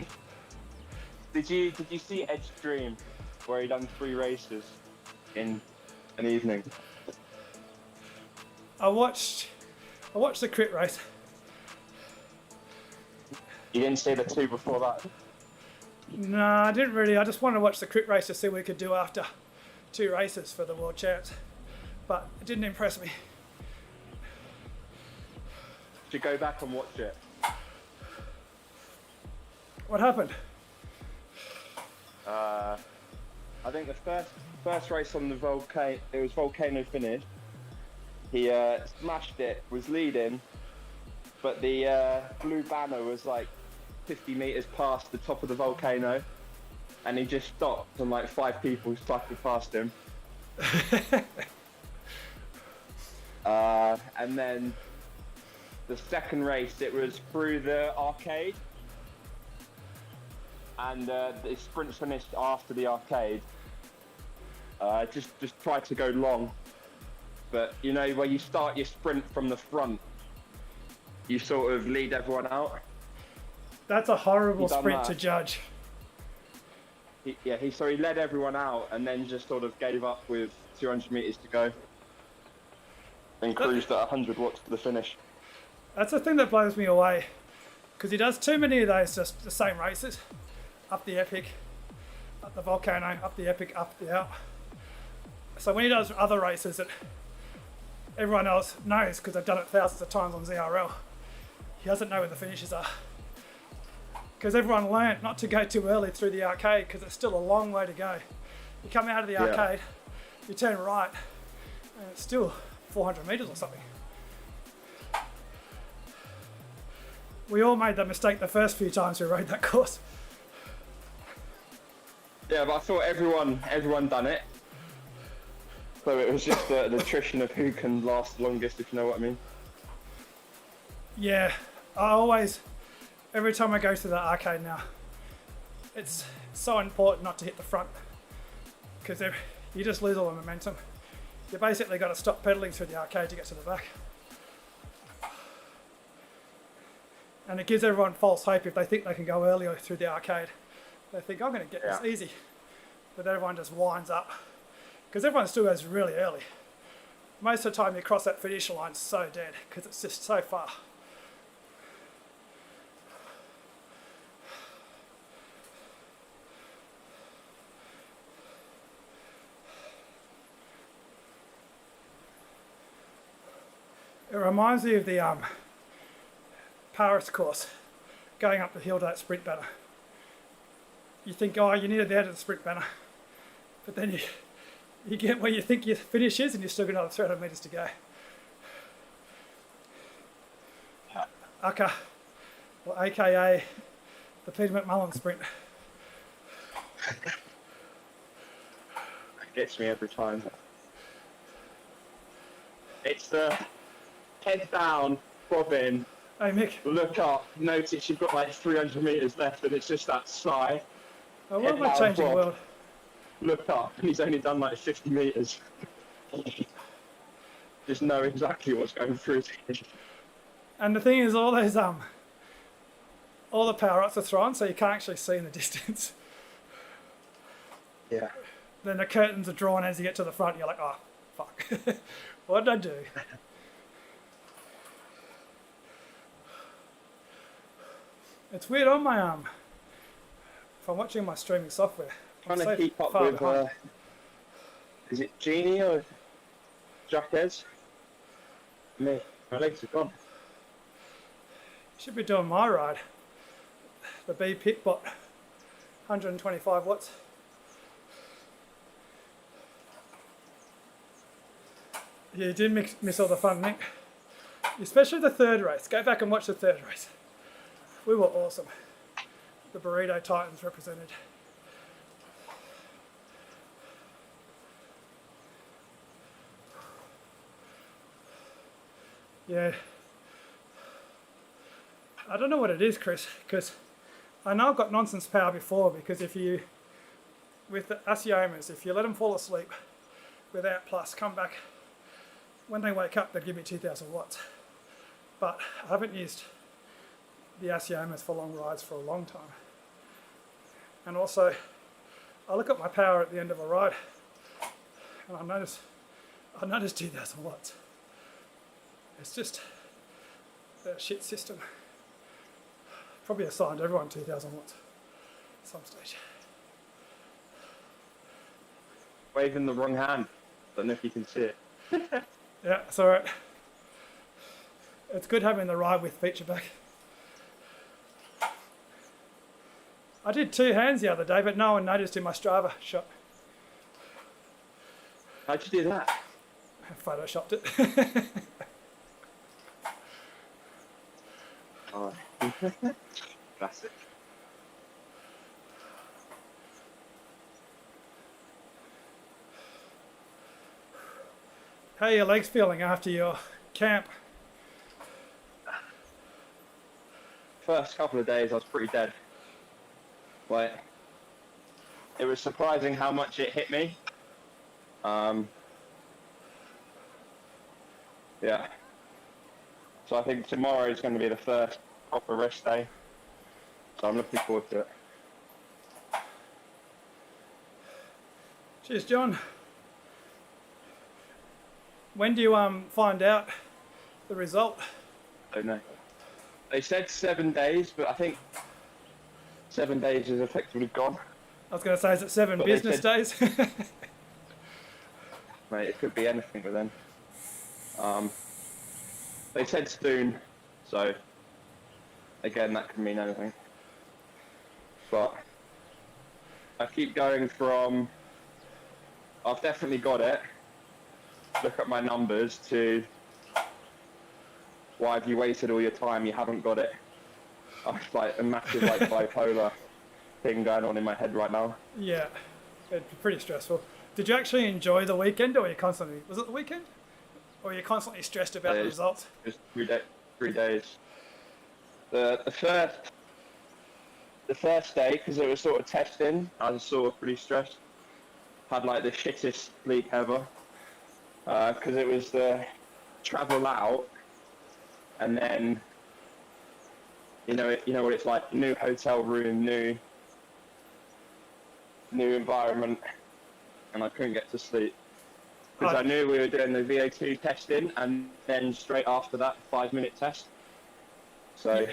Did you see Ed's stream where he done 3 races in an evening? I watched the crit race. You didn't see the 2 before that? No, I didn't really. I just wanted to watch the crit race to see what we could do after 2 races for the world champs. But it didn't impress me. Should go back and watch it. What happened? I think the first race on the volcano, it was volcano finish. He smashed it, was leading, but the blue banner was 50 meters past the top of the volcano, and he just stopped, and 5 people cycled past him. And then the second race, it was through the arcade, and the sprint finished after the arcade. Just tried to go long, but you know where you start your sprint from the front, you sort of lead everyone out. That's a horrible sprint to judge. He led everyone out and then just sort of gave up with 200 meters to go, and cruised at 100 watts to the finish. That's the thing that blows me away, because he does too many of those just the same races, up the epic, up the volcano, up the epic, up the Alp. So when he does other races that everyone else knows because they've done it thousands of times on ZRL, he doesn't know where the finishes are. Because everyone learnt not to go too early through the arcade because it's still a long way to go. You come out of the arcade, you turn right, and it's still 400 metres or something. We all made that mistake the first few times we rode that course. Yeah, but I thought everyone done it. So it was just the attrition of who can last longest, if you know what I mean. Yeah, every time I go to the arcade now, it's so important not to hit the front, because you just lose all the momentum. You basically got to stop pedaling through the arcade to get to the back. And it gives everyone false hope if they think they can go earlier through the arcade. They think, I'm going to get this easy. But everyone just winds up. Because everyone still goes really early. Most of the time you cross that finish line so dead, because it's just so far. It reminds me of the Paris course, going up the hill to that sprint banner. You think, oh, you need to be out of the sprint banner, but then you get where you think your finish is and you've still got another 300 metres to go. Aka, or AKA the Peter McMullen sprint. It gets me every time. It's the head down, bob in, Hey Mick. look up, notice you've got 300 metres left, and it's just that sigh. Oh, what am I changing world? Look up, and he's only done 50 metres. Just know exactly what's going through his head. And the thing is, all the power ups are thrown, so you can't actually see in the distance. Yeah. Then the curtains are drawn as you get to the front, and you're like, oh, fuck. What did I do? It's weird on my arm. If I'm watching my streaming software, Trying to keep up with, is it Genie or Jacques? Me, my legs are gone. Should be doing my ride. The B pit bot. 125 watts. Yeah, you did miss all the fun, Nick. Especially the third race. Go back and watch the third race. We were awesome. The Burrito Titans represented. Yeah. I don't know what it is, Chris, because I know I've got nonsense power before, because if you, with the Asiomas, if you let them fall asleep without plus, come back, when they wake up, they give me 2,000 watts. But I haven't used the Asiomas for long rides for a long time. And also, I look at my power at the end of a ride, and I notice 2,000 watts. It's just a shit system. Probably assigned everyone 2,000 watts at some stage. Waving the wrong hand. Don't know if you can see it. Yeah, it's alright. It's good having the ride with feature back. I did 2 hands the other day, but no one noticed in my Strava shot. How'd you do that? I photoshopped it. Oh. Classic. How are your legs feeling after your camp? First couple of days I was pretty dead. Like, it was surprising how much it hit me. Yeah. So I think tomorrow is going to be the first proper rest day. So I'm looking forward to it. Cheers, John. When do you find out the result? I don't know. They said 7 days, but I think 7 days is effectively gone. I was going to say, is it 7 But business days? Mate, it could be anything with them. They said soon, so again, that could mean anything. But I keep going from, I've definitely got it, look at my numbers, to why have you wasted all your time, you haven't got it. I've like a massive like bipolar thing going on in my head right now. Yeah, it'd be pretty stressful. Did you actually enjoy the weekend, or were you constantly, was it the weekend? Or were you constantly stressed about the results? Just 3 days. The first day, because it was sort of testing, I was sort of pretty stressed. Had like the shittest sleep ever, because it was the travel out, and then you know what it's like, new hotel room, new environment, and I couldn't get to sleep. Because I knew we were doing the VO2 testing, and then straight after that, 5-minute test. So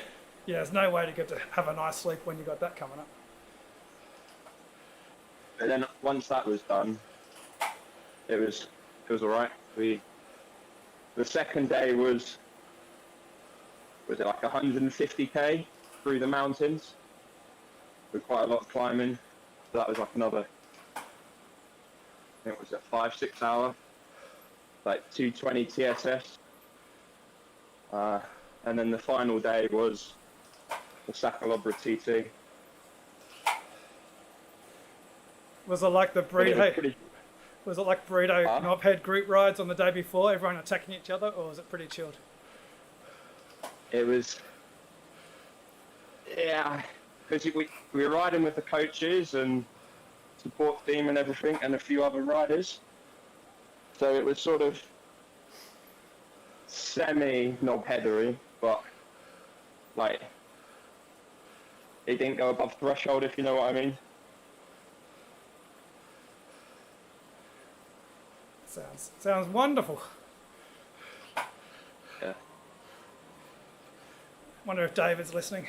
yeah, there's no way to get to have a nice sleep when you got that coming up. But then once that was done, it was all right. The second day was it like 150k through the mountains with quite a lot of climbing. So that was like another, I think it was a 5-6 hour, like 220 TSS. And then the final day was the Sakalobra TT. Was it like the burrito? Was it like burrito knobhead group rides on the day before, everyone attacking each other, or was it pretty chilled? It was, yeah, because we were riding with the coaches and support team and everything, and a few other riders. So it was sort of semi-knobheadery, but like it didn't go above threshold, if you know what I mean. Sounds wonderful. Yeah. Wonder if David's listening.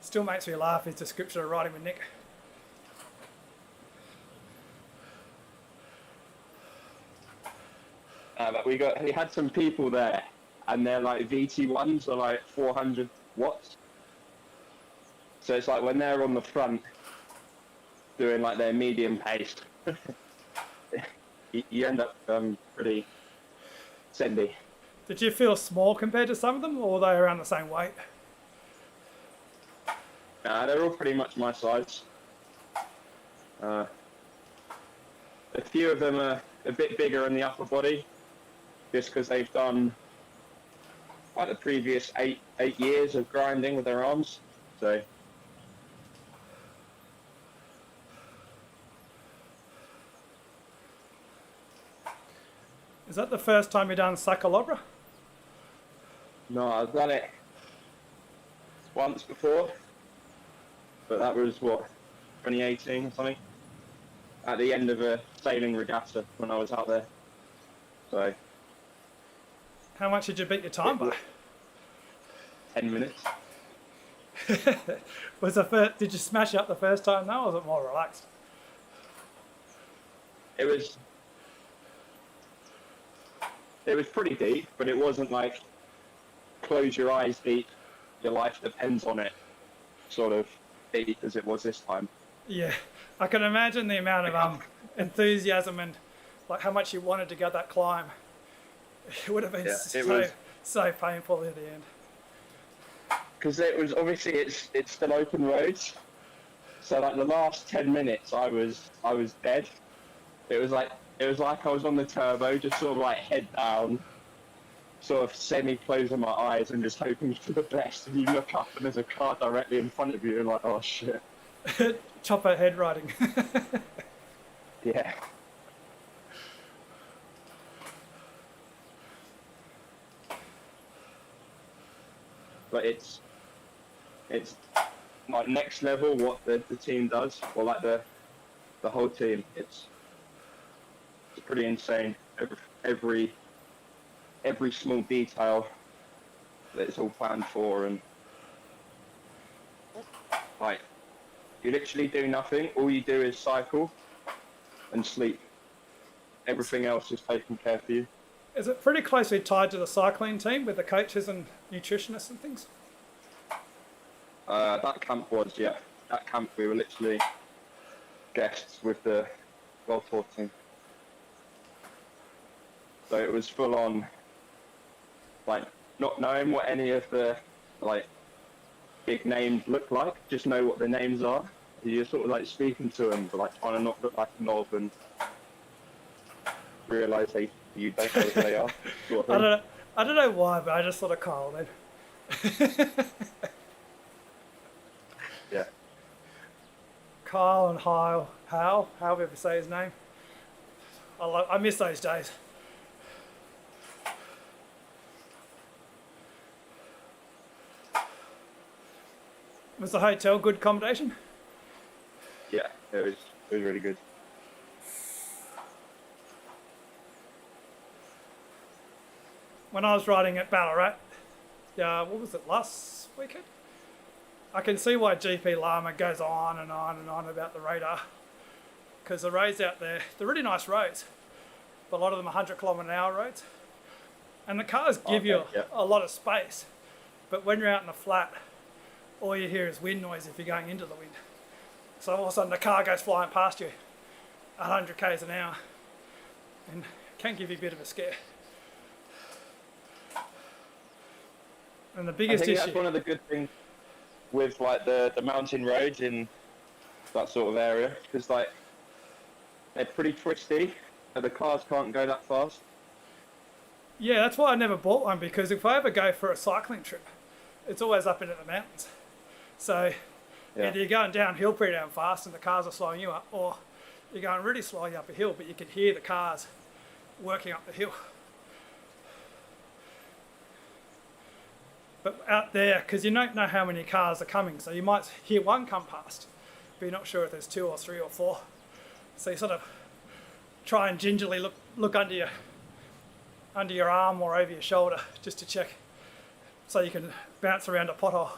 Still makes me laugh, his description of riding with Nick. But we had some people there, and their like VT1s are like 400 watts. So it's like when they're on the front doing like their medium pace, you end up pretty sendy. Did you feel small compared to some of them, or were they around the same weight? They're all pretty much my size. A few of them are a bit bigger in the upper body, just because they've done like the previous eight years of grinding with their arms. So Is that the first time you've done Sakalobra? no, I've done it once before, but that was what, 2018 or something, at the end of a sailing regatta when I was out there. So How much did you beat your time by? 10 minutes. Was the first, did you smash up the first time though, or was it more relaxed? It was pretty deep, but it wasn't like close your eyes deep, your life depends on it sort of deep as it was this time. Yeah, I can imagine the amount of enthusiasm and like how much you wanted to get that climb. It would have been so painful at the end. Because it was obviously it's still open roads, so like the last 10 minutes I was dead. It was like I was on the turbo, just sort of like head down, sort of semi-closing my eyes and just hoping for the best. And you look up and there's a car directly in front of you and like, oh shit. Chopper head riding. Yeah. But it's like next level what the team does, or like the whole team. It's pretty insane. Every small detail that it's all planned for, and like you literally do nothing. All you do is cycle and sleep. Everything else is taken care for you. Is it pretty closely tied to the cycling team with the coaches and nutritionists and things? That camp was, yeah. That camp we were literally guests with the World Tour team. So it was full on, like, not knowing what any of the, like, big names look like, just know what the names are. You're sort of, like, speaking to them, but, like, trying to not look like a knob and realise you don't know who they are. Sort of I don't know why, but I just thought of Kyle then. Yeah. Kyle and Hal, however you say his name. I miss those days. Was the hotel good accommodation? Yeah, it was really good. When I was riding at Ballarat, what was it, last weekend? I can see why GP Lama goes on and on and on about the radar. Because the roads out there, they're really nice roads. But a lot of them are 100km/h roads. And the cars give you a lot of space. But when you're out in the flat, all you hear is wind noise if you're going into the wind. So all of a sudden the car goes flying past you at 100 k's an hour. And it can give you a bit of a scare. And the biggest I think issue... that's one of the good things with like the mountain roads in that sort of area, because like they're pretty twisty and the cars can't go that fast. Yeah, that's why I never bought one, because if I ever go for a cycling trip, it's always up into the mountains. So either you're going downhill pretty damn fast and the cars are slowing you up, or you're going really slowly up a hill, but you can hear the cars working up the hill. But out there, because you don't know how many cars are coming, so you might hear one come past, but you're not sure if there's 2 or 3 or 4. So you sort of try and gingerly look under your arm or over your shoulder just to check, so you can bounce around a pothole.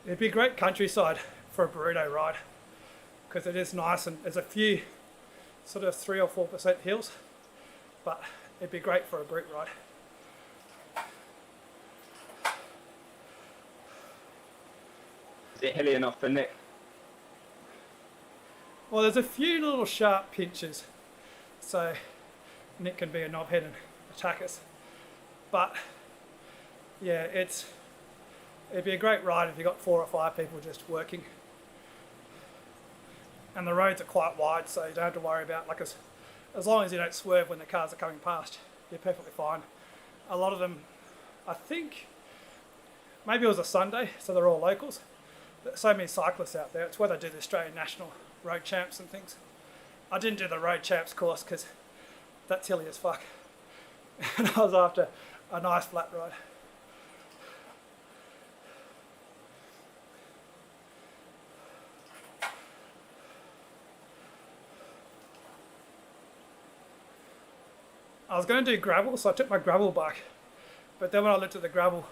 It'd be great countryside for a burrito ride, because it is nice, and there's a few sort of 3 or 4% hills, but it'd be great for a group ride. Is it hilly enough for Nick? Well, there's a few little sharp pinches, so Nick can be a knobhead and attack us. But yeah, it'd be a great ride if you got 4 or 5 people just working. And the roads are quite wide, so you don't have to worry about, like, as long as you don't swerve when the cars are coming past, you're perfectly fine. A lot of them, I think, maybe it was a Sunday, so they're all locals. There's so many cyclists out there. It's where they do the Australian National Road Champs and things. I didn't do the Road Champs course because that's hilly as fuck. And I was after a nice flat ride. I was going to do gravel, so I took my gravel bike. But then when I looked at the gravel,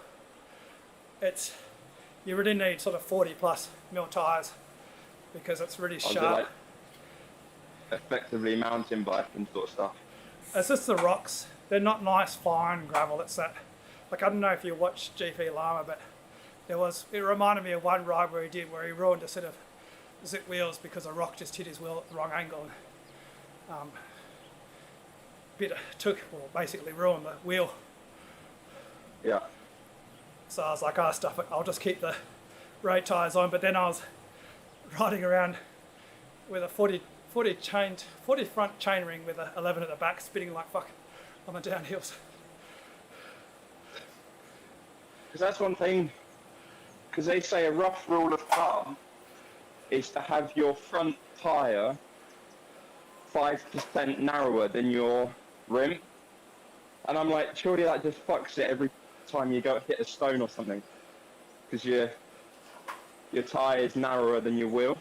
you really need sort of 40 plus mil tyres because it's really sharp. Like effectively mountain biking sort of stuff. It's just the rocks. They're not nice, fine gravel. It's that, like, I don't know if you watched GP Lama, but it reminded me of one ride where he ruined a set of zip wheels because a rock just hit his wheel at the wrong angle. Basically ruined the wheel. Yeah. So I was like, stuff it, I'll just keep the road tyres on. But then I was riding around with a 40 front chain ring with a 11 at the back, spinning like fuck on the downhills. Because that's one thing, because they say a rough rule of thumb is to have your front tyre 5% narrower than your rim. And I'm like, surely that just fucks it every time you go hit a stone or something. Because your tyre is narrower than your wheel.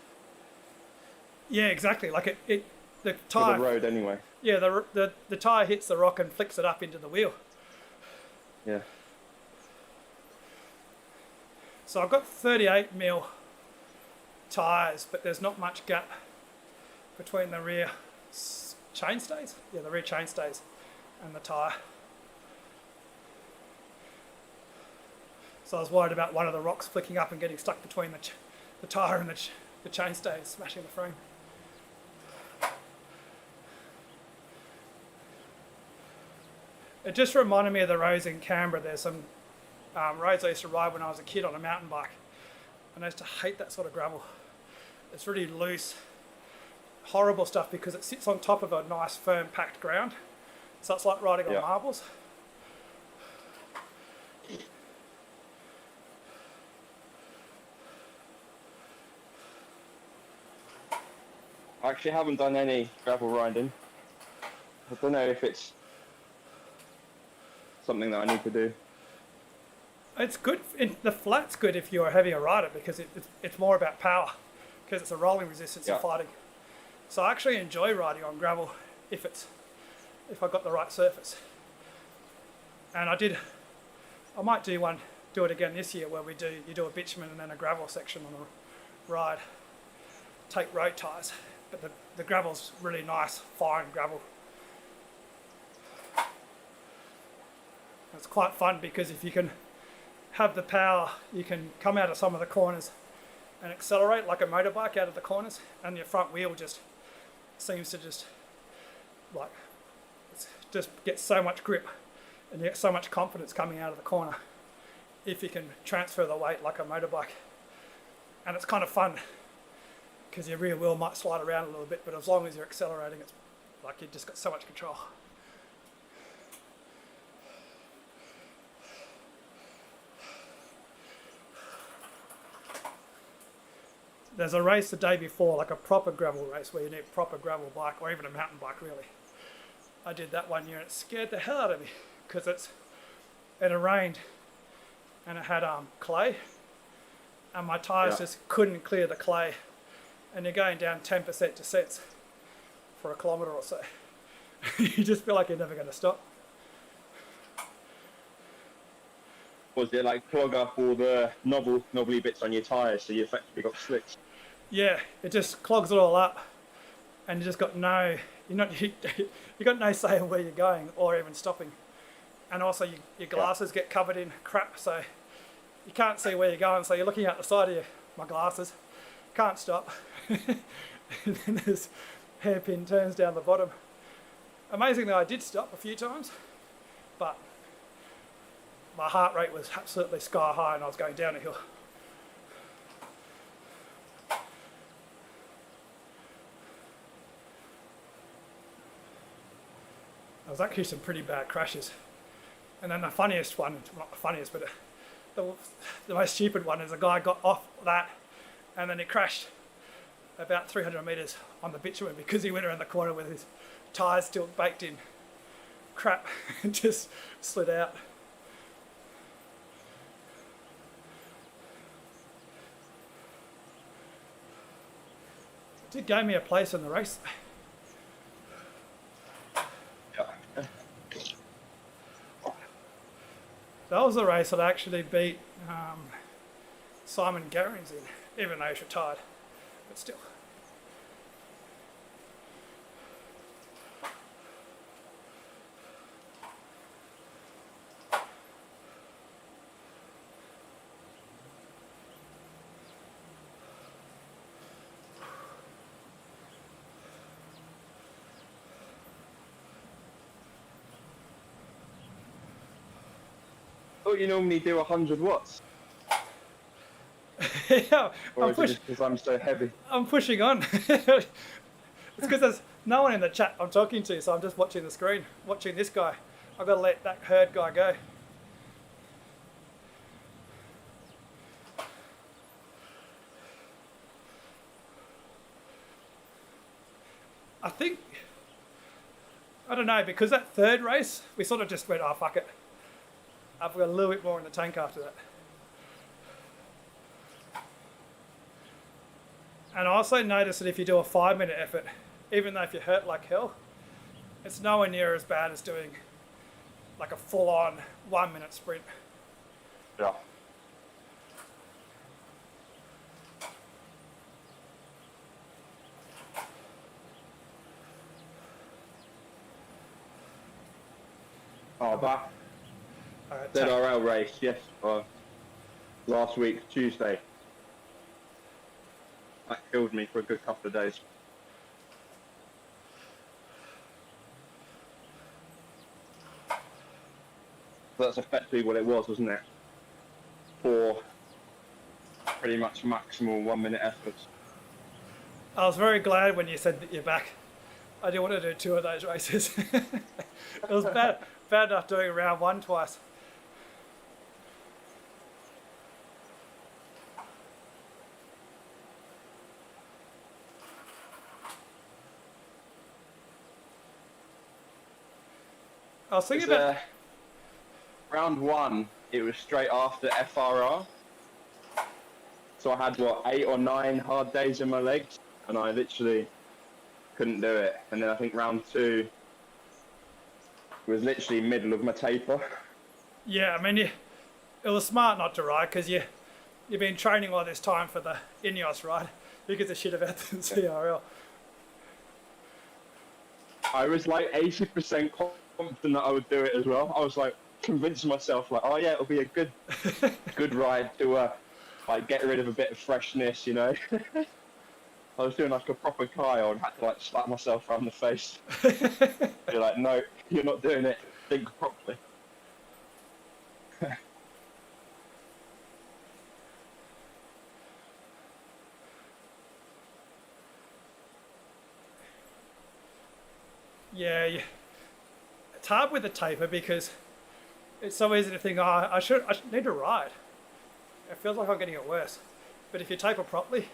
Yeah, exactly. Like the For tyre. the road anyway. Yeah, the tyre hits the rock and flicks it up into the wheel. Yeah. So I've got 38 mil tyres, but there's not much gap between the rear chainstays. Yeah, the rear chainstays and the tyre. So I was worried about one of the rocks flicking up and getting stuck between the tyre and the chainstay and smashing the frame. It just reminded me of the roads in Canberra. There's some roads I used to ride when I was a kid on a mountain bike. And I used to hate that sort of gravel. It's really loose, horrible stuff because it sits on top of a nice firm packed ground. So it's like riding on marbles. I actually haven't done any gravel riding. I don't know if it's something that I need to do. It's good. The flat's good if you're a heavier rider because it's more about power because it's a rolling resistance you're fighting. So I actually enjoy riding on gravel if I got the right surface. And I might do it again this year where you do a bitumen and then a gravel section on a ride. Take road tyres, but the gravel's really nice, fine gravel. It's quite fun because if you can have the power, you can come out of some of the corners and accelerate like a motorbike out of the corners, and your front wheel just seems to just get so much grip and you get so much confidence coming out of the corner if you can transfer the weight like a motorbike. And it's kind of fun because your rear wheel might slide around a little bit, but as long as you're accelerating, it's like you've just got so much control. There's a race the day before, like a proper gravel race where you need a proper gravel bike or even a mountain bike really. I did that one year and it scared the hell out of me because it rained and it had clay and my tyres just couldn't clear the clay, and you're going down 10% descents for a kilometre or so. You just feel like you're never going to stop. Was it like clog up all the knobbly bits on your tyres so you effectively got slicks? Yeah, it just clogs it all up and you just got no you got no say on where you're going or even stopping, and also your glasses get covered in crap, so you can't see where you're going. So you're looking out the side of my glasses, can't stop, and then there's hairpin turns down the bottom. Amazingly, I did stop a few times, but my heart rate was absolutely sky high, and I was going down a hill. There was actually some pretty bad crashes. And then the funniest one, not the funniest, but the most stupid one is a guy got off that and then he crashed about 300 metres on the bitumen because he went around the corner with his tyres still baked in crap and just slid out. It did gain me a place in the race. That was the race that I actually beat Simon Gerrans in, even though he's retired, but still. Oh, you normally do 100 watts. Yeah, Or is it just because I'm so heavy? I'm pushing on. It's because there's no one in the chat I'm talking to, so I'm just watching the screen, watching this guy. I've got to let that herd guy go. I think, I don't know, because that third race, we sort of just went, oh, fuck it. I've got a little bit more in the tank after that. And I also noticed that if you do a 5-minute effort, even though if you hurt like hell, it's nowhere near as bad as doing like a full-on 1-minute sprint. Yeah. Oh, that ZRL race, yes, last week, Tuesday. That killed me for a good couple of days. That's effectively what it was, wasn't it? 4 pretty much maximal 1-minute efforts. I was very glad when you said that you're back. I didn't want to do 2 of those races. It was bad enough doing round 1 twice. I was thinking about round 1. It was straight after FRR, so I had 8 or 9 hard days in my legs, and I literally couldn't do it. And then I think round 2 was literally middle of my taper. Yeah, I mean, it was smart not to ride because you've been training all this time for the Ineos ride. Who gives a shit about the CRL? I was like 80% confident that I would do it as well. I was like convincing myself, like, oh yeah, it'll be a good ride to like get rid of a bit of freshness, you know. I was doing like a proper Kyle and had to like slap myself around the face. You're like, no, you're not doing it. Think properly. Yeah, it's hard with the taper because it's so easy to think, oh, I should need to ride. It feels like I'm getting it worse. But if you taper properly,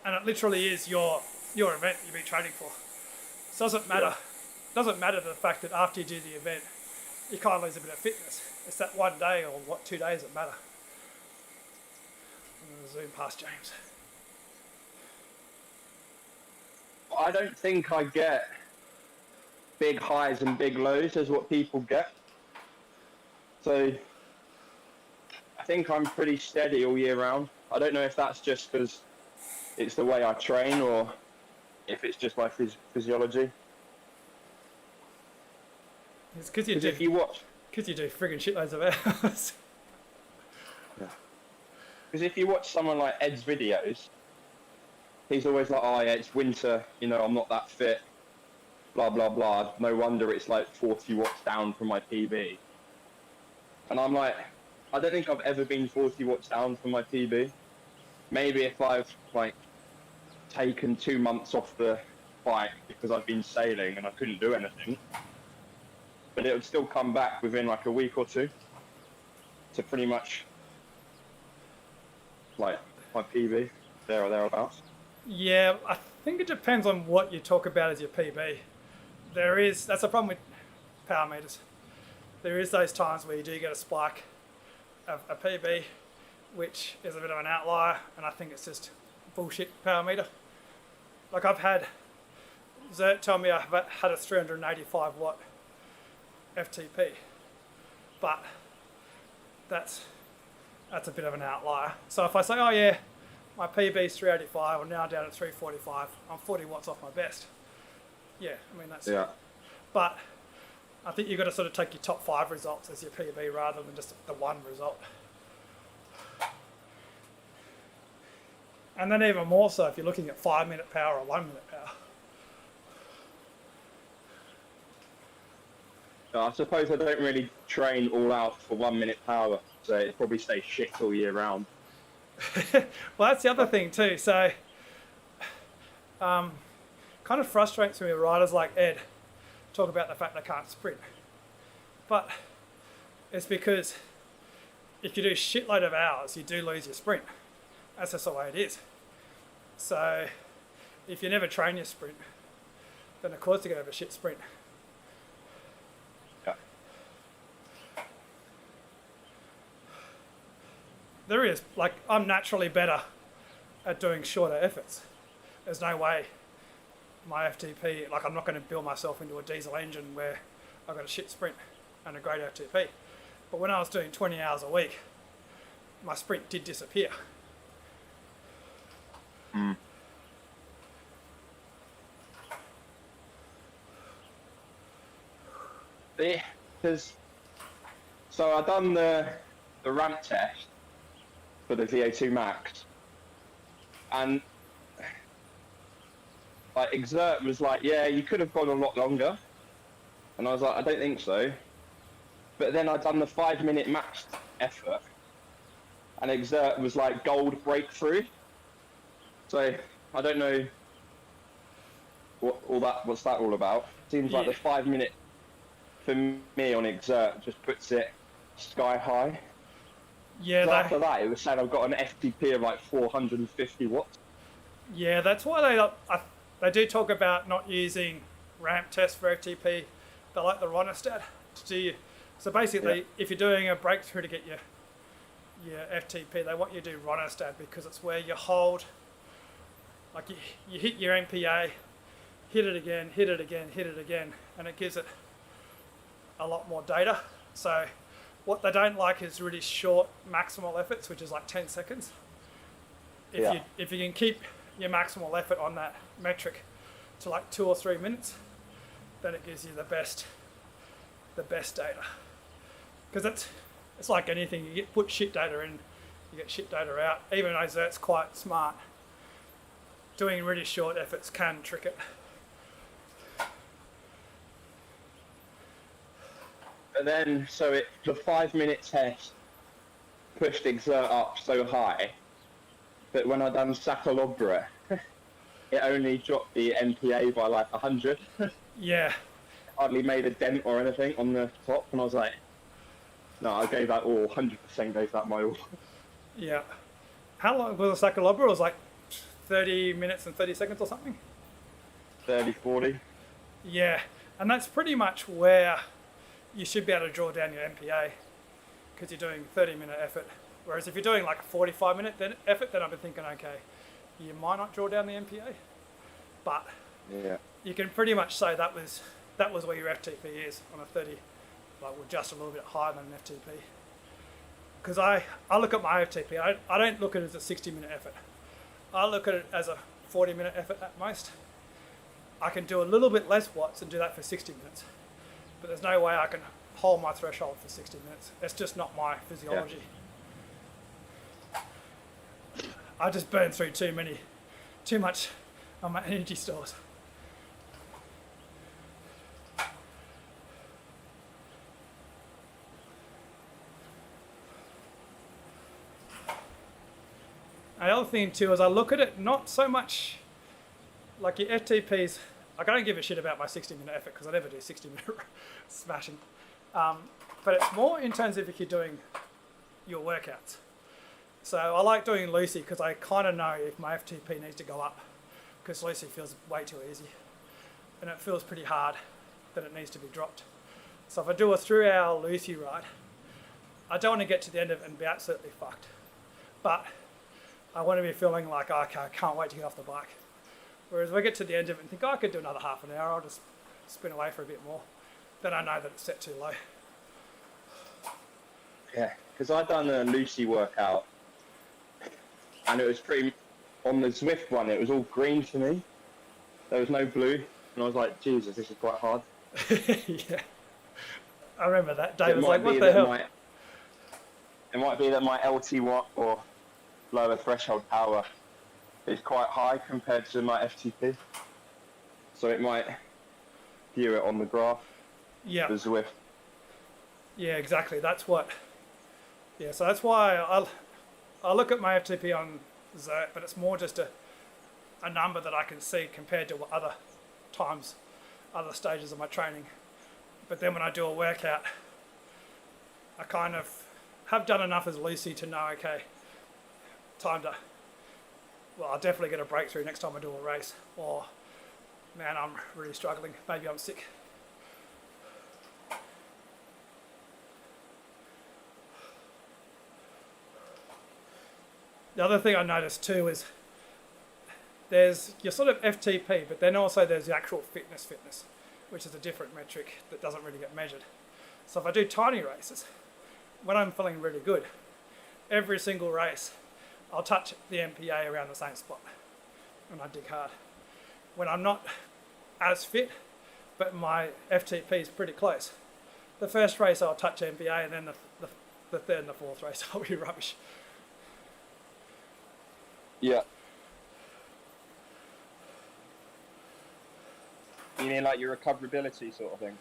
and it literally is your event you've been training for, it doesn't matter. It doesn't matter the fact that after you do the event, you kind of lose a bit of fitness. It's that 1 day or 2 days that matter. I'm going to zoom past James. I don't think I get big highs and big lows as what people get. So I think I'm pretty steady all year round. I don't know if that's just because it's the way I train or if it's just my physiology. It's because you Because do, if you watch, because you do friggin' shitloads of hours. because if you watch someone like Ed's videos, he's always like, oh yeah, it's winter, you know, I'm not that fit, blah blah blah. No wonder it's like 40 watts down from my PB. And I'm like, I don't think I've ever been 40 watts down from my PB. Maybe if I've like taken 2 months off the bike because I've been sailing and I couldn't do anything, but it would still come back within like a week or two to pretty much like my PB, there or thereabouts. Yeah, I think it depends on what you talk about as your PB. That's a problem with power meters. There is those times where you do get a spike of a PB, which is a bit of an outlier, and I think it's just bullshit power meter. Like I've had Zert tell me I've had a 385 watt FTP, but that's a bit of an outlier. So if I say, oh yeah, my PB is 385, I'm now down at 345, I'm 40 watts off my best. Yeah, I mean that's. Yeah. But I think you've got to sort of take your top 5 results as your PB rather than just the one result. And then even more so if you're looking at 5-minute power or 1-minute power. I suppose I don't really train all out for 1 minute power, so it probably stays shit all year round. Well, that's the other thing too. So, kind of frustrates me with riders like Ed talk about the fact they can't sprint. But it's because if you do shitload of hours, you do lose your sprint. That's just the way it is. So, if you never train your sprint, then of course you're going to have a shit sprint. Yeah. There is, like, I'm naturally better at doing shorter efforts. There's no way my FTP, like I'm not going to build myself into a diesel engine where I've got a shit sprint and a great FTP. But when I was doing 20 hours a week, my sprint did disappear. Mm. Because, so I done the ramp test for the VO2 max, and like Exert was like, yeah, you could have gone a lot longer, and I was like, I don't think so. But then I done the 5-minute max effort, and Exert was like gold breakthrough. So I don't know what's that all about. Seems like the 5-minute for me on Exert just puts it sky high. Yeah, After that, it was saying I've got an FTP of like 450 watts. Yeah, that's why they do talk about not using ramp tests for FTP. They like the Ronestad to do. So basically, if you're doing a breakthrough to get your FTP, they want you to do Ronestad because it's where you hold, like you hit your MPA, hit it again, hit it again, hit it again, and it gives it a lot more data. So what they don't like is really short maximal efforts, which is like 10 seconds. If you can keep your maximal effort on that metric to like 2 or 3 minutes, then it gives you the best data. Because it's like anything, you put shit data in, you get shit data out. Even though Zert's quite smart, doing really short efforts can trick it. And then, so the 5-minute test pushed Exert up so high that when I done Sakalobra, it only dropped the MPA by like 100. Yeah. Hardly made a dent or anything on the top, and I was like, no, I gave that all, 100% gave that my all. Yeah. How long was the Sakalobra? It was like 30 minutes and 30 seconds or something? 30, 40. Yeah. And that's pretty much where you should be able to draw down your MPA because you're doing 30-minute effort. Whereas if you're doing like a 45-minute effort, then I've been thinking, okay, you might not draw down the MPA, but you can pretty much say that was where your FTP is on a 30, like we're just a little bit higher than an FTP. Because I look at my FTP, I don't look at it as a 60-minute effort. I look at it as a 40-minute effort at most. I can do a little bit less watts and do that for 60 minutes. but there's no way I can hold my threshold for 60 minutes. It's just not my physiology. I just burn through too much on my energy stores. And the other thing too is I look at it not so much like your FTPs. Like I don't give a shit about my 60-minute effort because I never do 60-minute smashing. But it's more in terms of if you're doing your workouts. So I like doing Lucy because I kind of know if my FTP needs to go up because Lucy feels way too easy and it feels pretty hard that it needs to be dropped. So if I do a 3-hour Lucy ride, I don't want to get to the end of it and be absolutely fucked. But I want to be feeling like, oh, okay, I can't wait to get off the bike. Whereas if I get to the end of it and think, oh, I could do another half an hour, I'll just spin away for a bit more. Then I know that it's set too low. Yeah, because I'd done a Lucy workout and it was pretty, on the Zwift one, it was all green for me. There was no blue. And I was like, Jesus, this is quite hard. Yeah. I remember that. Dave was like, what the hell? It might be that my LT1 or lower threshold power is quite high compared to my FTP. So it might view it on the graph. Yeah. The Zwift. Yeah, exactly. That's what. Yeah, so that's why I look at my FTP on Zwift, but it's more just a number that I can see compared to what other times, other stages of my training. But then when I do a workout, I kind of have done enough as Lucy to know, okay, time to, well, I'll definitely get a breakthrough next time I do a race. Or, man, I'm really struggling. Maybe I'm sick. The other thing I noticed too is there's your sort of FTP, but then also there's the actual fitness, which is a different metric that doesn't really get measured. So if I do tiny races, when I'm feeling really good, every single race, I'll touch the MPA around the same spot and I dig hard. When I'm not as fit, but my FTP is pretty close, the first race I'll touch MPA and then the third and the fourth race I'll be rubbish. Yeah. You mean like your recoverability sort of thing?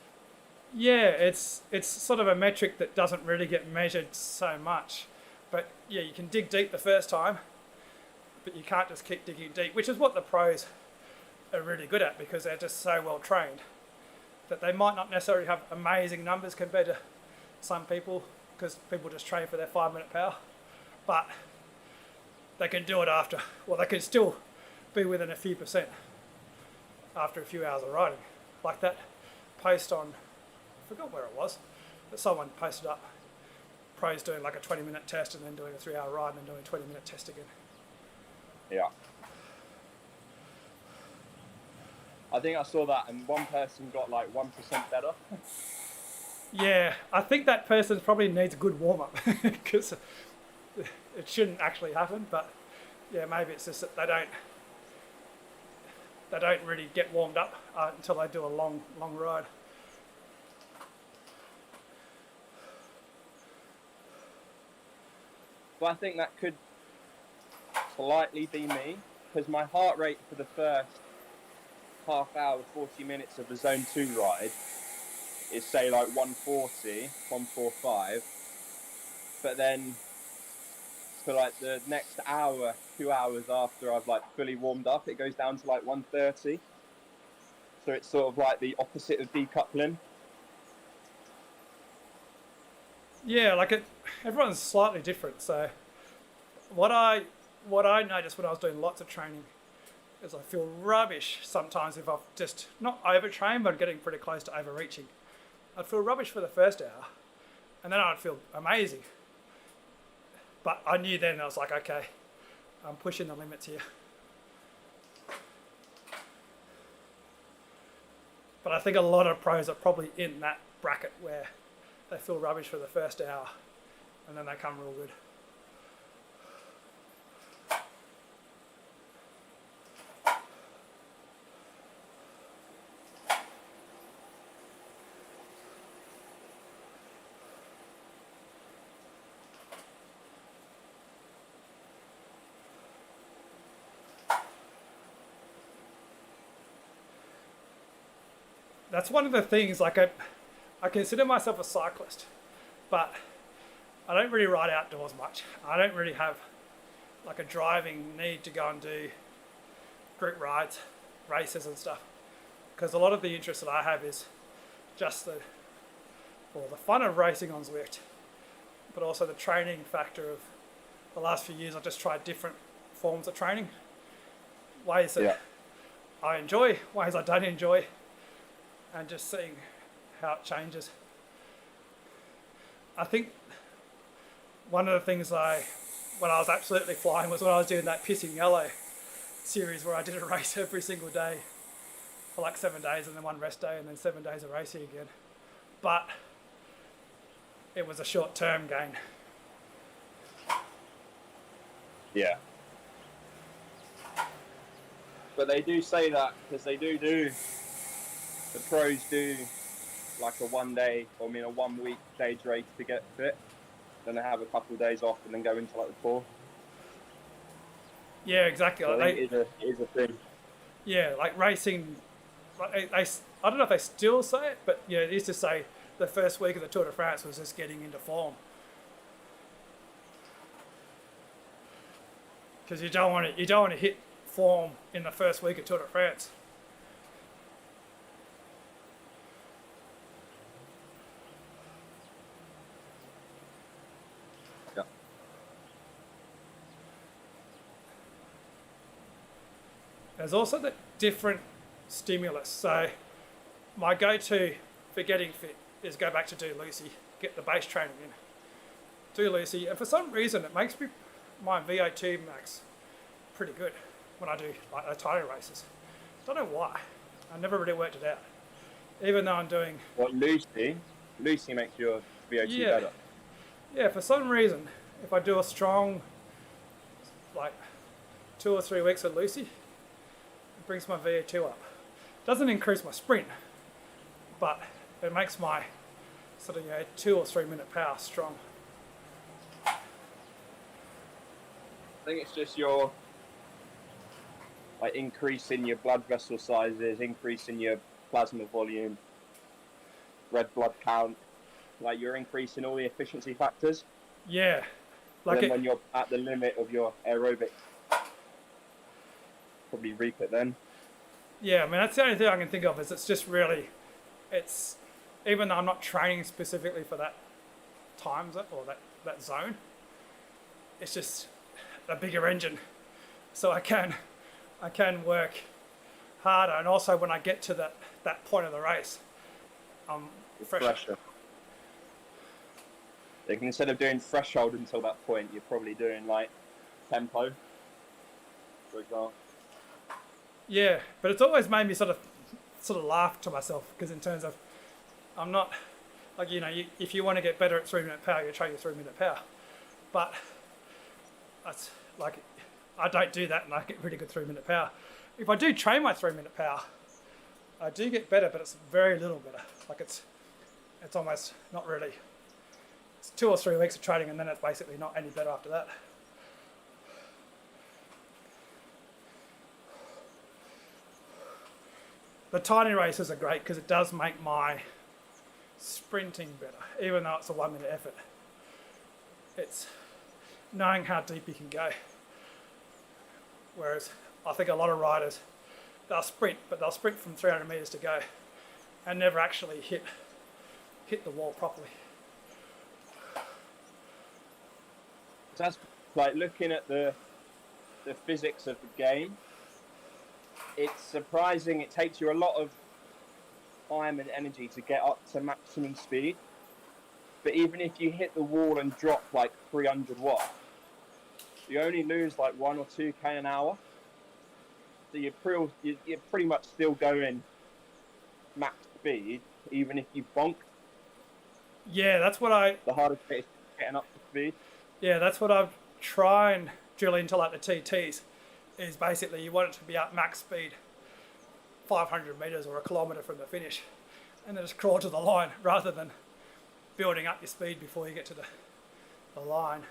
Yeah, it's sort of a metric that doesn't really get measured so much. But yeah, you can dig deep the first time, but you can't just keep digging deep, which is what the pros are really good at because they're just so well trained that they might not necessarily have amazing numbers compared to some people because people just train for their 5-minute power. But they can do it after, well, they can still be within a few percent after a few hours of riding. Like that post on, I forgot where it was, but someone posted up pros doing like a 20-minute test and then doing a 3-hour ride and then doing a 20-minute test again. Yeah. I think I saw that and one person got like 1% better. Yeah, I think that person probably needs a good warm-up because it shouldn't actually happen, but yeah, maybe it's just that they don't really get warmed up until they do a long ride. But I think that could slightly be me because my heart rate for the first half hour, 40 minutes of the zone 2 ride is say like 140, 145, but then for like the next hour, 2 hours after I've like fully warmed up, it goes down to like 130. So it's sort of like the opposite of decoupling. Yeah, like everyone's slightly different. So what I noticed when I was doing lots of training is I feel rubbish sometimes if I've just not overtrained, but getting pretty close to overreaching. I'd feel rubbish for the first hour, and then I'd feel amazing. But I knew then, I was like, okay, I'm pushing the limits here. But I think a lot of pros are probably in that bracket where they feel rubbish for the first hour and then they come real good. that's one of the things, like I consider myself a cyclist, but I don't really ride outdoors much. I don't really have like a driving need to go and do group rides, races and stuff, because a lot of the interest that I have is just the fun of racing on Zwift, but also the training factor of the last few years. I've just tried different forms of training, ways that I enjoy, ways I don't enjoy, and just seeing how it changes. I think one of the things when I was absolutely flying was when I was doing that Pissing Yellow series where I did a race every single day for like 7 days and then one rest day and then 7 days of racing again. But it was a short-term gain. Yeah. But they do say that because the pros do like a 1 day, or a 1 week stage race to get fit. Then they have a couple of days off and then go into like the tour. Yeah, exactly. So I think it is a thing. Yeah, like racing. Like I don't know if they still say it, but yeah, they used to say the first week of the Tour de France was just getting into form. Because you don't want to hit form in the first week of Tour de France. Yeah. There's also the different stimulus. So my go-to for getting fit is go back to Do Lucy, get the base training in. Do Lucy, and for some reason it makes my VO2 max pretty good when I do like those tiny races. Don't know why. I never really worked it out. Even though I'm doing... What, Lucy makes your VO2 better? Yeah, for some reason, if I do a strong, like 2 or 3 weeks of Lucy, it brings my VO2 up. Doesn't increase my sprint, but it makes my sort of 2 or 3 minute power strong. I think it's just your increase in your blood vessel sizes, increase in your plasma volume, red blood count. Like you're increasing all the efficiency factors. Yeah. Like then when you're at the limit of your aerobic, probably reap it then. Yeah, I mean that's the only thing I can think of is it's even though I'm not training specifically for that time zone or that zone, it's just a bigger engine, so I can work harder, and also when I get to that point of the race, I'm fresher. Like instead of doing threshold until that point, you're probably doing like tempo, for example. Yeah, but it's always made me sort of laugh to myself, because in terms of I'm not like if you want to get better at 3 minute power, you train your 3 minute power, but that's like I don't do that and I get really good 3 minute power. If I do train my 3 minute power, I do get better, but it's very little better. Like it's almost not really. It's 2 or 3 weeks of training and then it's basically not any better after that. The tiny races are great because it does make my sprinting better, even though it's a 1 minute effort. It's knowing how deep you can go. Whereas I think a lot of riders, they'll sprint, but they'll sprint from 300 meters to go and never actually hit the wall properly. So that's like looking at the physics of the game. It's surprising. It takes you a lot of time and energy to get up to maximum speed. But even if you hit the wall and drop like 300 watts, you only lose like 1 or 2k an hour. So you're pretty much still going max speed, even if you bonk. Yeah, that's what The hardest bit is getting up to speed. Yeah, that's what I've tried and drill into like the TTs. Is basically you want it to be at max speed 500 meters or a kilometer from the finish, and then just crawl to the line rather than building up your speed before you get to the line.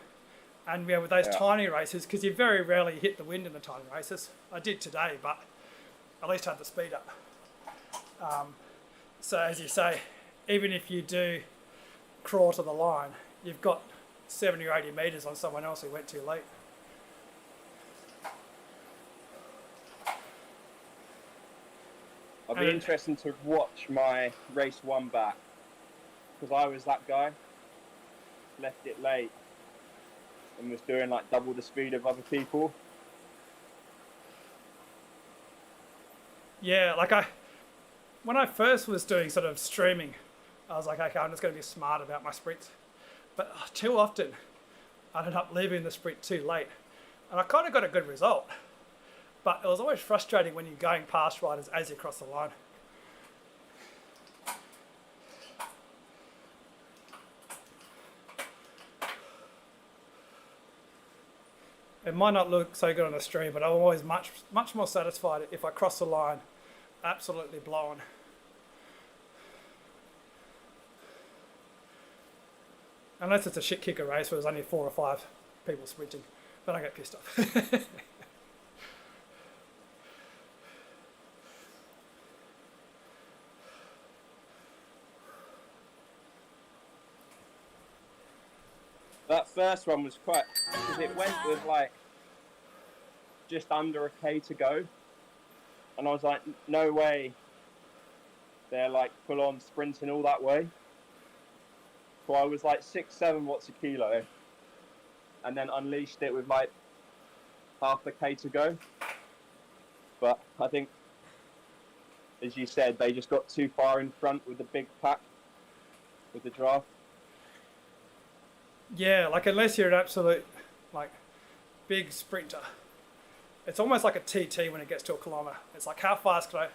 And with those tiny races, because you very rarely hit the wind in the tiny races. I did today, but at least had the speed up. So as you say, even if you do crawl to the line, you've got 70 or 80 metres on someone else who went too late. I'll be interested to watch my race 1 back, because I was that guy, left it late, and was doing like double the speed of other people. Yeah, like when I first was doing sort of streaming, I was like, okay, I'm just going to be smart about my sprints. But too often, I ended up leaving the sprint too late. And I kind of got a good result. But it was always frustrating when you're going past riders as you cross the line. It might not look so good on the stream, but I'm always much more satisfied if I cross the line absolutely blown. Unless it's a shit kicker race where there's only 4 or 5 people sprinting, then I get pissed off. That first one was quite, because it went with like just under a K to go, and I was like, no way they're like full on sprinting all that way. So I was like 6-7 watts a kilo, and then unleashed it with like half a K to go. But I think, as you said, they just got too far in front with the big pack, with the draft. Yeah, like unless you're an absolute like big sprinter, it's almost like a TT when it gets to a kilometre. It's like how fast can I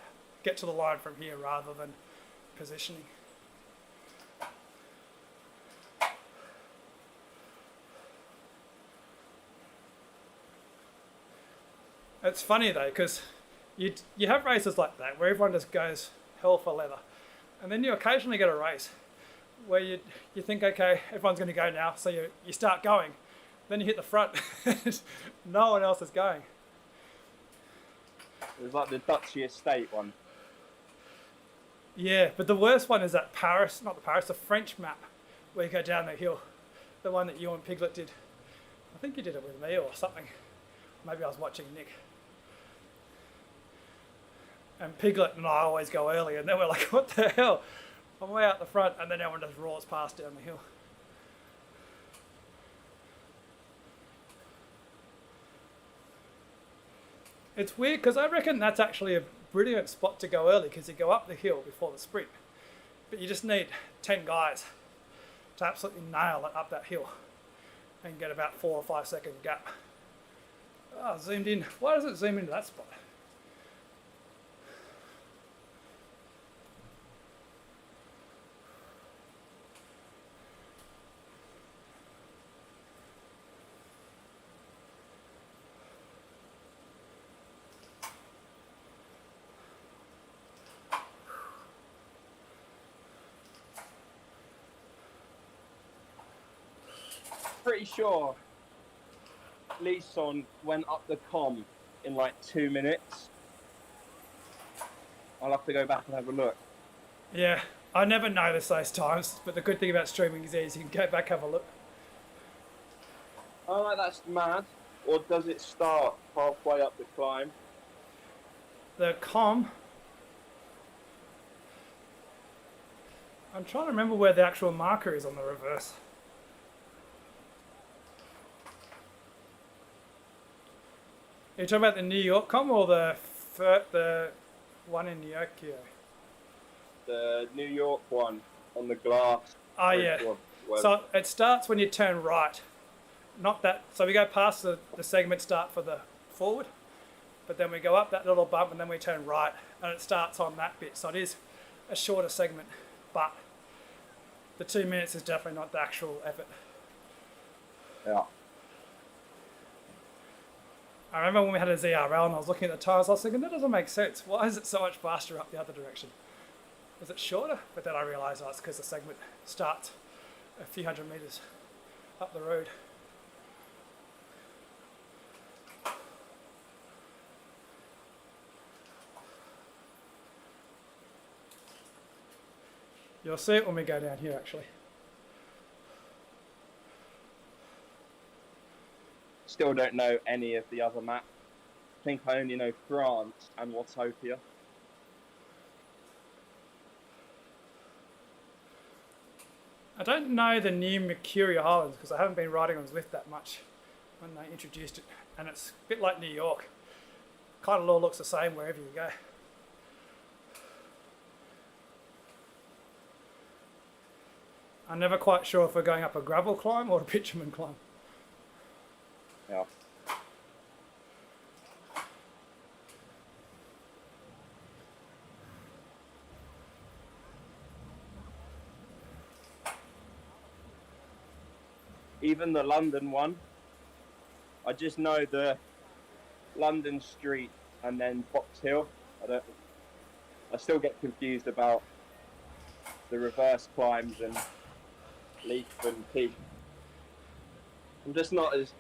get to the line from here rather than positioning. It's funny though, because you have races like that where everyone just goes hell for leather, and then you occasionally get a race where you think, okay, everyone's going to go now, so you start going, then you hit the front, no one else is going. It was like the Duchy Estate one. Yeah, but the worst one is that the French map, where you go down the hill, the one that you and Piglet did. I think you did it with me or something. Maybe I was watching Nick. And Piglet and I always go early, and then we're like, what the hell? I'm way out the front, and then everyone just roars past down the hill. It's weird, because I reckon that's actually a brilliant spot to go early, because you go up the hill before the sprint. But you just need 10 guys to absolutely nail it up that hill and get about 4 or 5 second gap. Oh, zoomed in. Why does it zoom into that spot? Pretty sure Leeson went up the com in like 2 minutes. I'll have to go back and have a look. Yeah, I never notice those times, but the good thing about streaming is you can go back, have a look. Oh, like that's mad. Or does it start halfway up the climb? The com, I'm trying to remember where the actual marker is on the reverse. Are you talking about the New York com or the one in New York? The New York one on the glass. Oh yeah. So it starts when you turn right. Not that. So we go past the segment start for the forward, but then we go up that little bump and then we turn right, and it starts on that bit. So it is a shorter segment, but the 2 minutes is definitely not the actual effort. Yeah. I remember when we had a ZRL and I was looking at the tyres, I was thinking, that doesn't make sense. Why is it so much faster up the other direction? Is it shorter? But then I realised it's because the segment starts a few hundred metres up the road. You'll see it when we go down here, actually. Still don't know any of the other maps. I think I only know France and Watopia. I don't know the new Mercury Islands because I haven't been riding on Zwift that much when they introduced it, and it's a bit like New York. Kind of all looks the same wherever you go. I'm never quite sure if we're going up a gravel climb or a bitumen climb. Yeah. Even the London one, I just know the London Street and then Box Hill. I still get confused about the reverse climbs and Leaf and Peak. I'm just not as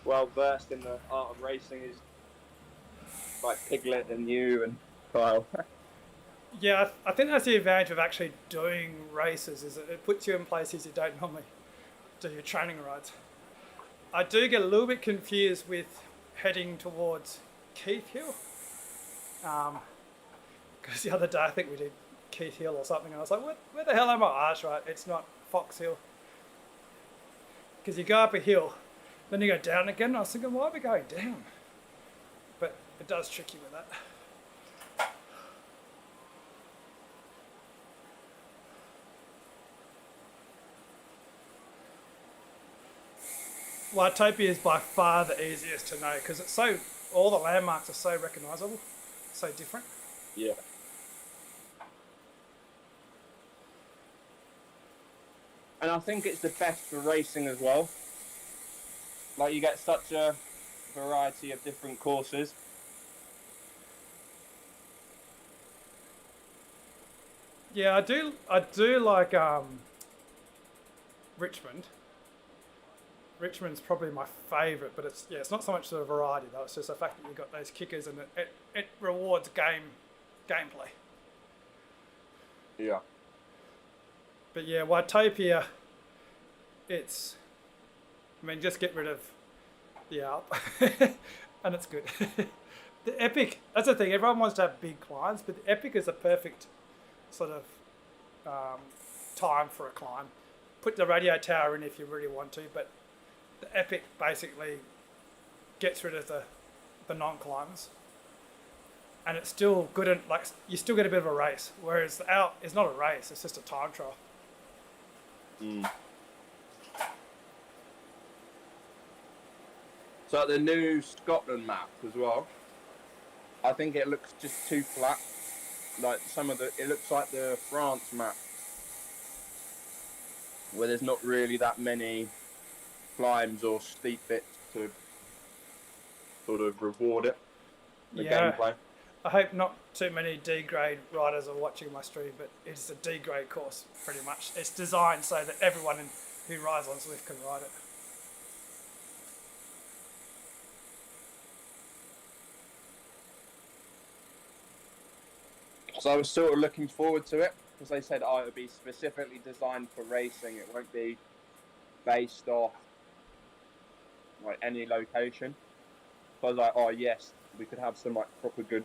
well versed in the art of racing as like Piglet and you and Kyle. Yeah, I think that's the advantage of actually doing races, is that it puts you in places you don't normally do your training rides. I do get a little bit confused with heading towards Keith Hill. Because the other day I think we did Keith Hill or something, and I was like, where the hell am I? Ah, that's right, it's not Fox Hill. Because you go up a hill, then you go down again, and I was thinking, why are we going down? But it does trick you with that. Watopia is by far the easiest to know because it's so, all the landmarks are so recognisable, so different. Yeah. And I think it's the best for racing as well. Like you get such a variety of different courses. Yeah, I do like Richmond. Richmond's probably my favourite, but it's not so much the variety though. It's just the fact that you've got those kickers and it rewards gameplay. Yeah. But yeah, Watopia, just get rid of the Alp, and it's good. The Epic, that's the thing. Everyone wants to have big climbs, but the Epic is a perfect sort of time for a climb. Put the radio tower in if you really want to, but the Epic basically gets rid of the non-climbers, and it's still good. And like you still get a bit of a race, whereas the Alp is not a race; it's just a time trial. Mm. So the new Scotland map as well, I think it looks just too flat. Like it looks like the France map, where there's not really that many climbs or steep bits to sort of reward it. The gameplay. I hope not too many D-grade riders are watching my stream, but it's a D-grade course, pretty much. It's designed so that everyone who rides on Zwift can ride it. So I was sort of looking forward to it, because they said, it would be specifically designed for racing. It won't be based off like any location. So I was like, oh yes, we could have some like proper good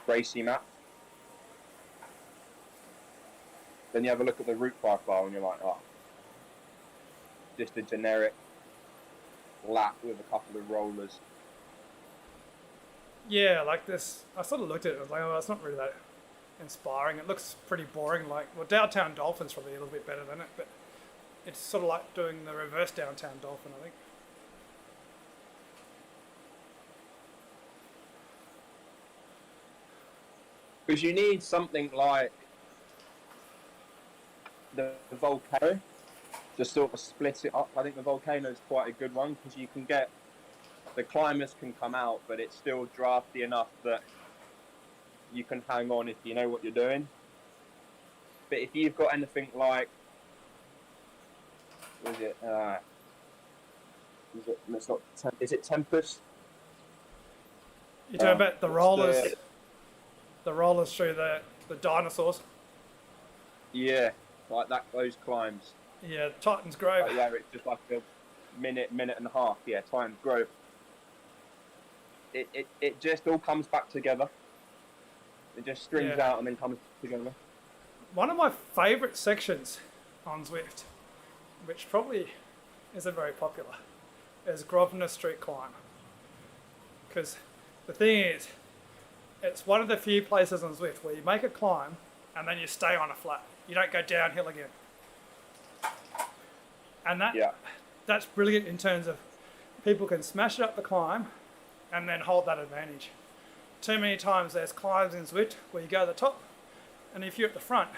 racy map. Then you have a look at the route profile and you're like, oh, just a generic lap with a couple of rollers. Yeah, like this. I sort of looked at it and was like, oh, it's not really that inspiring. It looks pretty boring. Like, well, Downtown Dolphin's probably a little bit better than it, but it's sort of like doing the reverse Downtown Dolphin, I think. Because you need something like the volcano to sort of split it up. I think the volcano is quite a good one because you can get the climbers can come out, but it's still drafty enough that you can hang on if you know what you're doing. But if you've got anything like, is it Tempest? You're talking about the rollers, the rollers through the dinosaurs. Yeah, like that. Those climbs. Yeah, Titans Grove. Where it's just like a minute and a half. Yeah, Titans Grove. It just all comes back together. It just strings Yeah. out and then comes together. One of my favourite sections on Zwift, which probably isn't very popular, is Grosvenor Street Climb. Because the thing is, it's one of the few places on Zwift where you make a climb and then you stay on a flat. You don't go downhill again. And that's brilliant in terms of people can smash it up the climb and then hold that advantage. Too many times there's climbs in Zwift where you go to the top, and if you're at the front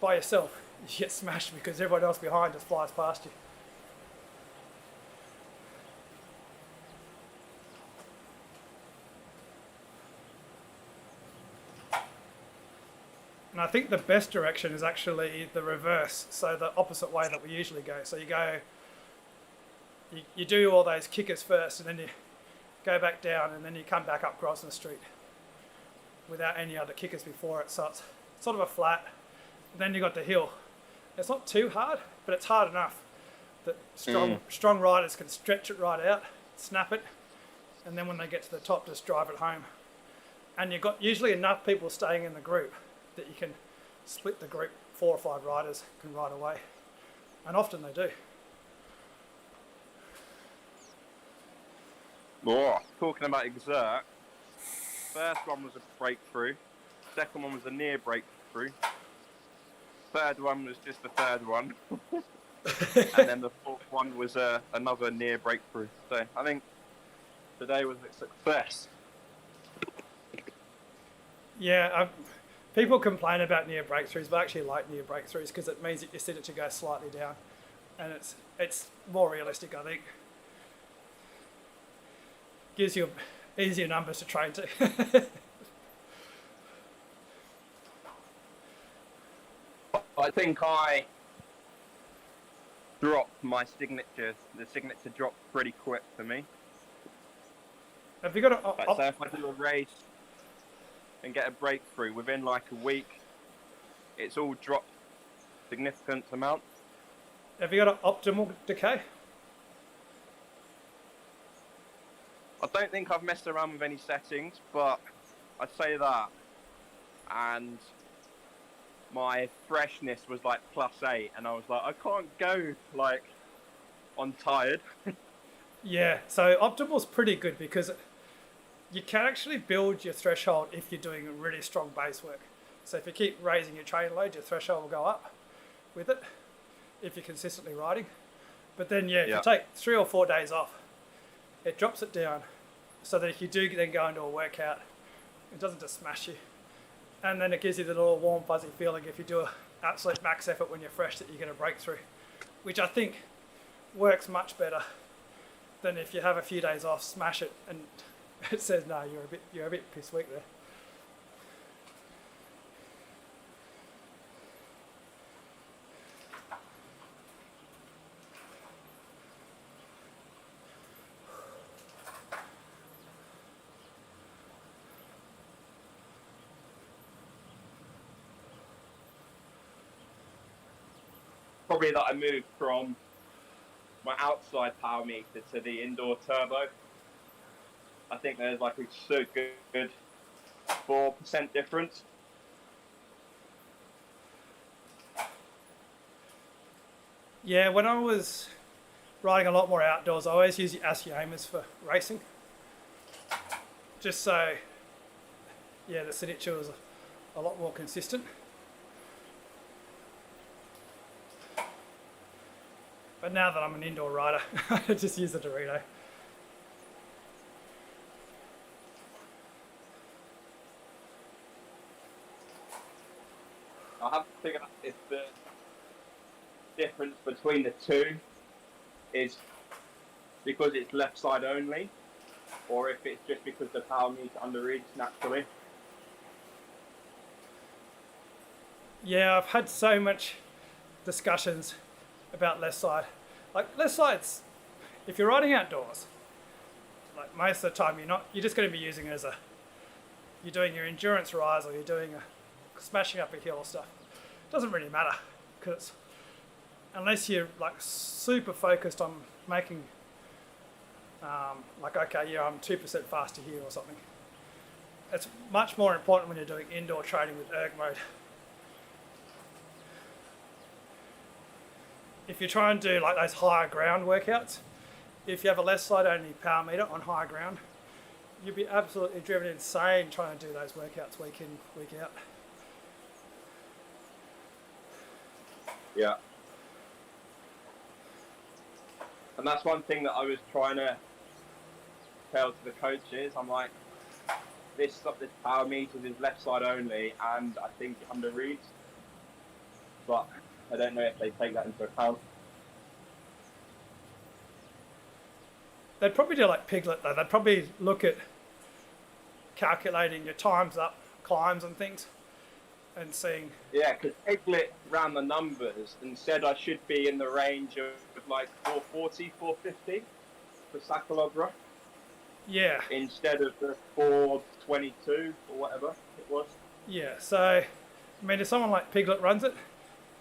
by yourself, you get smashed because everyone else behind just flies past you. And I think the best direction is actually the reverse, so the opposite way that we usually go. So you do all those kickers first, and then you go back down, and then you come back up Grosvenor Street without any other kickers before it. So it's sort of a flat. And then you got the hill. It's not too hard, but it's hard enough that strong riders can stretch it right out, snap it, and then when they get to the top, just drive it home. And you've got usually enough people staying in the group that you can split the group. 4 or 5 riders can ride away, and often they do. Oh, talking about exert, first one was a breakthrough, second one was a near breakthrough, third one was just the third one, and then the fourth one was another near breakthrough. So I think today was a success. Yeah, people complain about near breakthroughs, but I actually like near breakthroughs because it means that you set it to go slightly down, and it's more realistic, I think. Gives you easier numbers to train to. I think I dropped my signature. The signature dropped pretty quick for me. Have you got a? So if I do a race and get a breakthrough within like a week, it's all dropped significant amount. Have you got an optimal decay? I don't think I've messed around with any settings, but I'd say that. And my freshness was like +8, and I was like, I can't go like on tired. Yeah, so optimal's pretty good because you can actually build your threshold if you're doing really strong base work. So if you keep raising your train load, your threshold will go up with it if you're consistently riding. But then, if you take 3 or 4 days off, it drops it down so that if you do then go into a workout, it doesn't just smash you. And then it gives you the little warm, fuzzy feeling if you do an absolute max effort when you're fresh that you're going to break through, which I think works much better than if you have a few days off, smash it, and it says, no, you're a bit piss weak there. Probably that I moved from my outside power meter to the indoor turbo. I think there's like a so good 4% difference. Yeah, when I was riding a lot more outdoors, I always use the Asiamas for racing. Just so, the signature was a lot more consistent. But now that I'm an indoor rider, I just use the Dorito. I have to figure out if the difference between the two is because it's left side only, or if it's just because the power meter underreads naturally. Yeah, I've had so much discussions about left side. Like left side's, if you're riding outdoors, like most of the time you're just going to be using it you're doing your endurance rise or you're doing smashing up a hill or stuff. doesn't really matter, because unless you're like super focused on making, like, okay, yeah, I'm 2% faster here or something. It's much more important when you're doing indoor training with erg mode. If you try and do like those higher ground workouts, if you have a left side only power meter on higher ground, you'd be absolutely driven insane trying to do those workouts week in, week out. Yeah. And that's one thing that I was trying to tell to the coaches. I'm like, this power meter is left side only, and I think under reads, but I don't know if they take that into account. They'd probably do like Piglet though. They'd probably look at calculating your times up, climbs and things, and seeing. Yeah, because Piglet ran the numbers and said I should be in the range of like 440, 450 for Sakalobra. Yeah. Instead of the 422 or whatever it was. Yeah, so, I mean, if someone like Piglet runs it,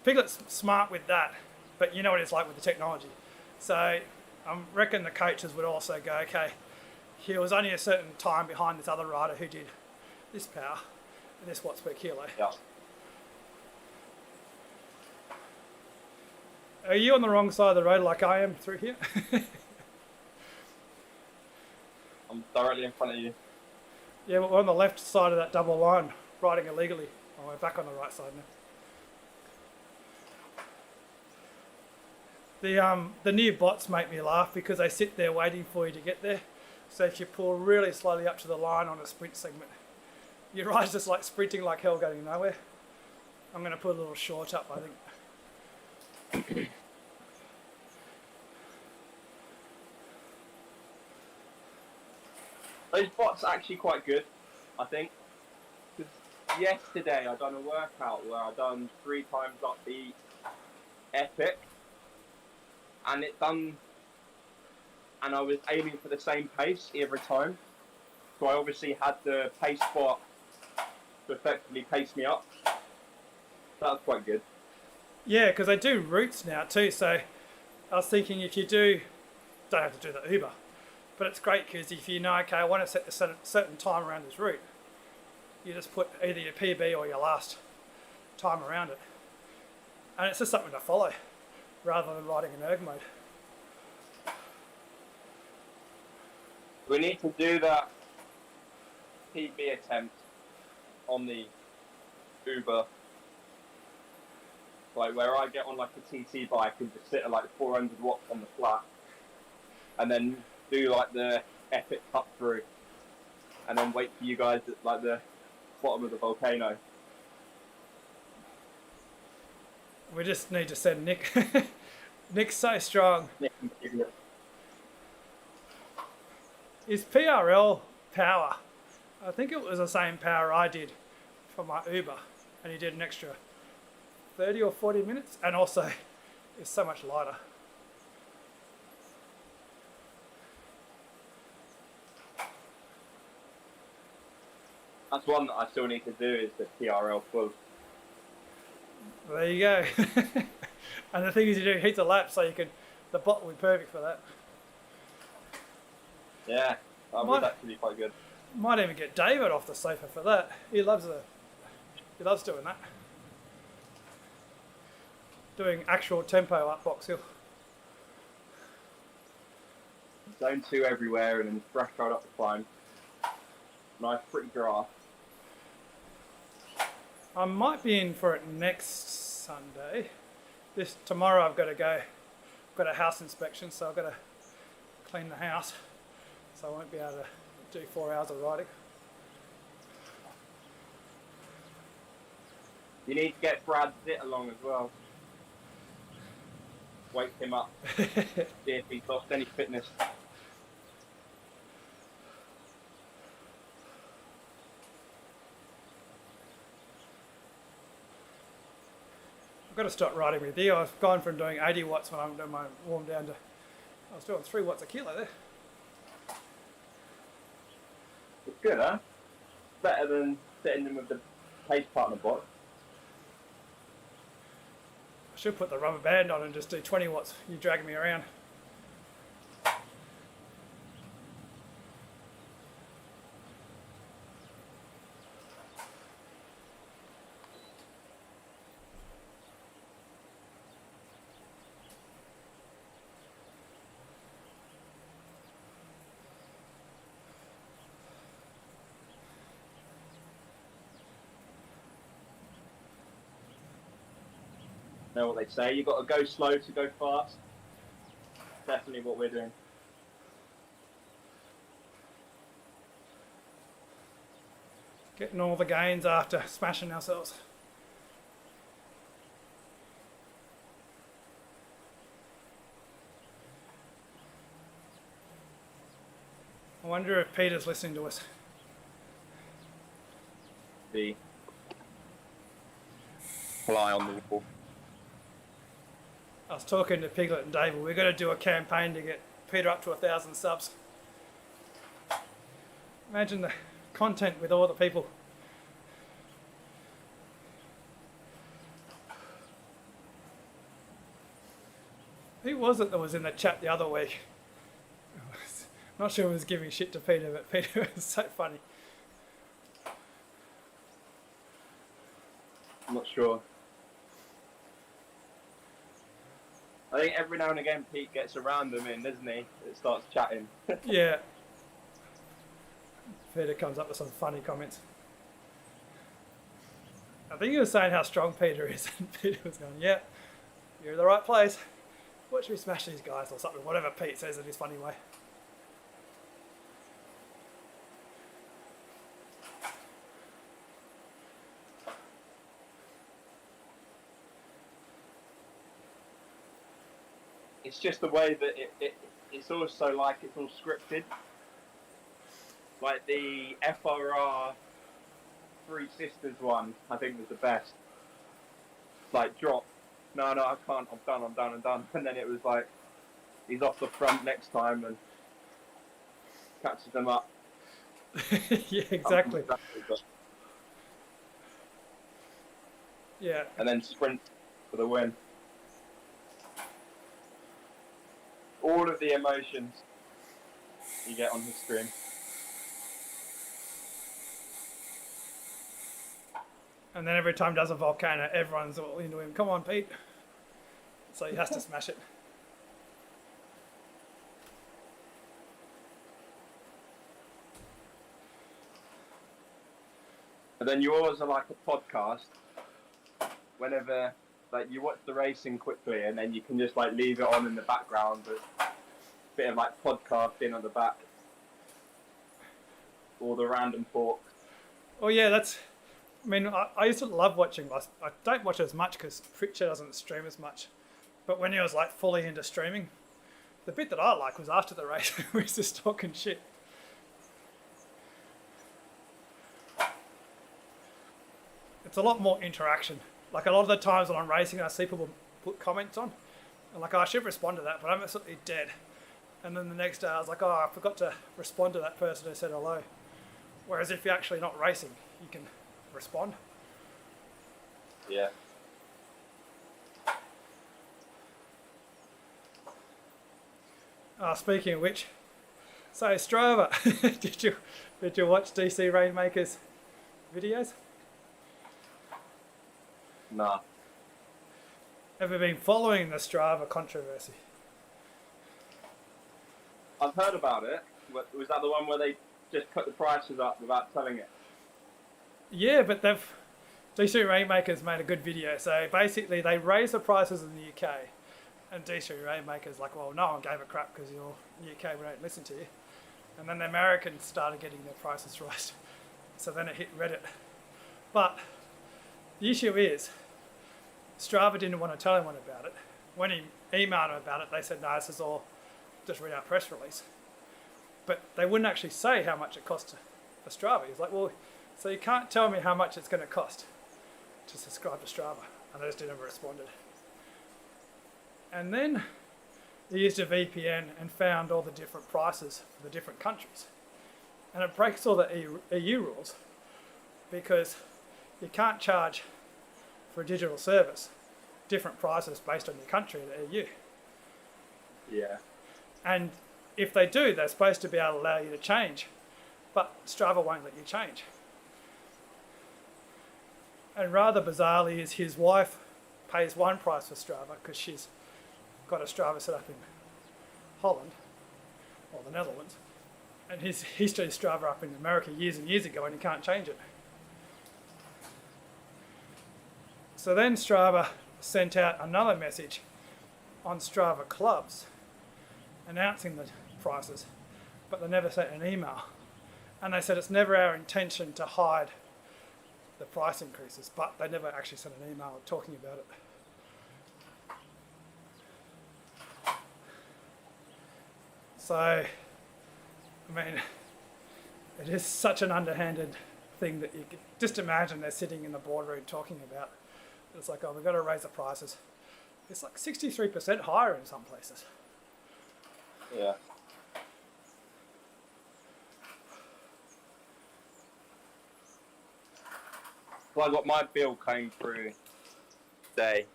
Piglet's smart with that, but you know what it's like with the technology. So, I reckon the coaches would also go, okay, he was only a certain time behind this other rider who did this power and this watts per kilo. Yeah. Are you on the wrong side of the road like I am through here? I'm directly in front of you. Yeah, but we're on the left side of that double line, riding illegally. Oh, we're back on the right side now. The new bots make me laugh because they sit there waiting for you to get there. So if you pull really slowly up to the line on a sprint segment, your ride's just like sprinting like hell going nowhere. I'm going to put a little short up, I think. Those bots are actually quite good, I think. Because yesterday I done a workout where I done 3 times up the epic, and and I was aiming for the same pace every time. So I obviously had the pace bot to effectively pace me up. That was quite good. Yeah, because they do routes now too. So I was thinking if you don't have to do the Uber. But it's great because if you know, okay, I want to set a certain time around this route, you just put either your PB or your last time around it. And it's just something to follow rather than riding in erg mode. We need to do that PB attempt on the Uber. Like where I get on like a TT bike and just sit at like 400 watts on the flat. And then do like the epic cut through, and then wait for you guys at like the bottom of the volcano. We just need to send Nick. Nick's so strong. His PRL power, I think it was the same power I did for my Uber, and he did an extra 30 or 40 minutes, and also it's so much lighter. That's one that I still need to do is the TRL full. There you go. And the thing is, you do heaps of laps, so the bot will be perfect for that. Yeah, that would actually be quite good. Might even get David off the sofa for that. He loves doing that. Doing actual tempo up Box Hill. Zone 2 everywhere and then fresh right up the climb. Nice pretty grass. I might be in for it next Sunday. Tomorrow I've got to go. I've got a house inspection, so I've got to clean the house. So I won't be able to do 4 hours of riding. You need to get Brad Zitt along as well. Wake him up. See if he's lost any fitness. I've got to start riding with you. I've gone from doing 80 watts when I'm doing my warm down to, I was doing 3 watts a kilo there. It's good, huh? Better than sitting in with the pace partner bot. I should put the rubber band on and just do 20 watts. You dragging me around. Know what they say? You got to go slow to go fast. Definitely what we're doing. Getting all the gains after smashing ourselves. I wonder if Peter's listening to us. The fly on the wall. I was talking to Piglet and David. We're going to do a campaign to get Peter up to 1,000 subs. Imagine the content with all the people. Who was it that was in the chat the other week? Not sure who was giving shit to Peter, but Peter was so funny. I'm not sure. I think every now and again Pete gets a random in, doesn't he? It starts chatting. Yeah. Peter comes up with some funny comments. I think he was saying how strong Peter is, and Peter was going, yeah, you're in the right place. Watch me smash these guys or something, whatever Pete says in his funny way. It's just the way that it's also like it's all scripted. Like the FRR Three Sisters one, I think was the best. Like drop, no, I can't, I'm done. And then it was like, he's off the front next time and catches them up. Yeah, exactly. Yeah. And then sprint for the win. All of the emotions you get on his screen. And then every time he does a volcano, everyone's all into him. Come on, Pete. So he has to smash it. And then you always are like a podcast. Whenever like you watch the racing quickly, and then you can just like leave it on in the background. But a bit of like podcasting on the back, or the random talk. Oh yeah, that's. I mean, I used to love watching. I don't watch it as much because Pritchard doesn't stream as much. But when he was like fully into streaming, the bit that I liked was after the race, where he's just talking shit. It's a lot more interaction. Like a lot of the times when I'm racing, I see people put comments on, and like, oh, I should respond to that, but I'm absolutely dead. And then the next day I was like, oh, I forgot to respond to that person who said hello. Whereas if you're actually not racing, you can respond. Yeah. Speaking of which, so Strava, did you watch DC Rainmaker's videos? Nah. Ever been following the Strava controversy? I've heard about it. Was that the one where they just cut the prices up without telling it? Yeah, but DC Rainmakers made a good video. So basically they raised the prices in the UK, and DC Rainmakers like, well, no one gave a crap because you're UK, we don't listen to you. And then the Americans started getting their prices raised. So then it hit Reddit. But the issue is, Strava didn't want to tell anyone about it. When he emailed them about it, they said, no, this is all, just read our press release. But they wouldn't actually say how much it cost for Strava. He's like, well, so you can't tell me how much it's going to cost to subscribe to Strava. And they just didn't respond. And then they used a VPN and found all the different prices for the different countries. And it breaks all the EU rules because you can't charge for a digital service different prices based on your country, the EU. Yeah. And if they do, they're supposed to be able to allow you to change, but Strava won't let you change. And rather bizarrely is his wife pays one price for Strava because she's got a Strava set up in Holland, or the Netherlands, and he's doing Strava up in America years and years ago and he can't change it. So then Strava sent out another message on Strava clubs announcing the prices, but they never sent an email. And they said it's never our intention to hide the price increases, but they never actually sent an email talking about it. So, I mean, it is such an underhanded thing that you could just imagine they're sitting in the boardroom talking about. It's like, oh, we've got to raise the prices. It's like 63% higher in some places. Yeah. Well, I got my bill came through today.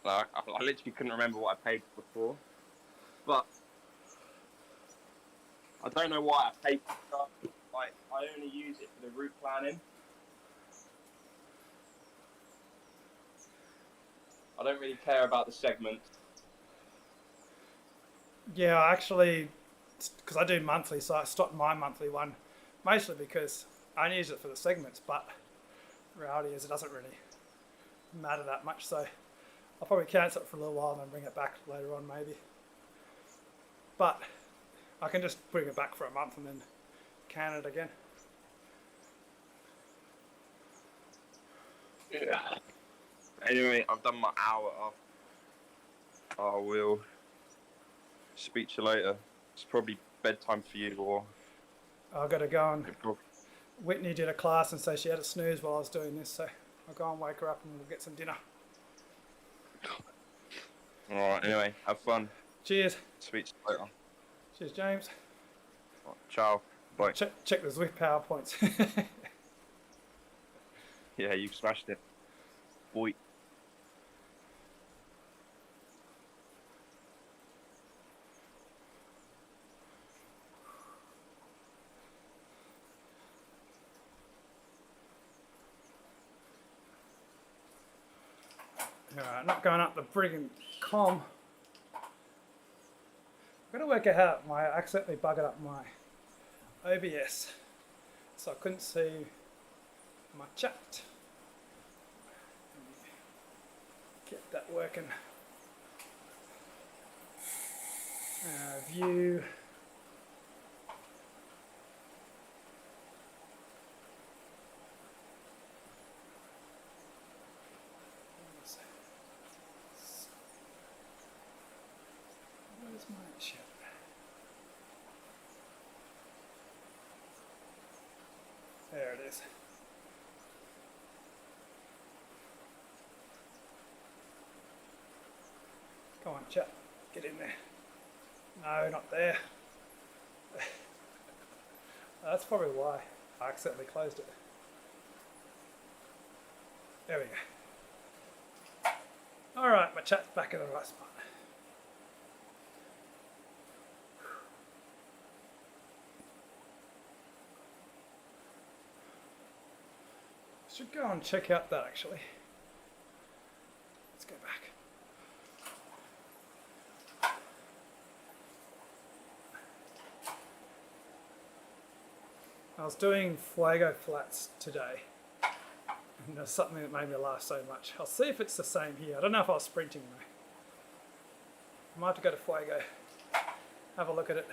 Like, I literally couldn't remember what I paid before. But I don't know why I paid for stuff. Like, I only use it for the route planning. I don't really care about the segments. Yeah, actually, because I do monthly, so I stopped my monthly one, mostly because I only use it for the segments, but the reality is it doesn't really matter that much, so I'll probably cancel it for a little while and then bring it back later on maybe. But I can just bring it back for a month and then can it again. Yeah. Anyway, I've done my hour off. I will speak to you later. It's probably bedtime for you, or I've got to go and Whitney did a class and so she had a snooze while I was doing this, so I'll go and wake her up and we'll get some dinner. Alright, anyway, have fun. Cheers. Speak to you later. Cheers, James. Right, ciao. Bye. Check the Zwift PowerPoints. Yeah, you smashed it. Boy. Alright, not going up the friggin' com. I've got to work out how I accidentally buggered up my OBS, so I couldn't see my chat. Get that working. View. Where's my chat? There it is. Come on, chat. Get in there. No, not there. That's probably why I accidentally closed it. There we go. Alright, my chat's back in the right spot. Should go and check out that actually. Let's go back. I was doing Fuego flats today, and there's something that made me laugh so much. I'll see if it's the same here. I don't know if I was sprinting though. I might have to go to Fuego, have a look at it.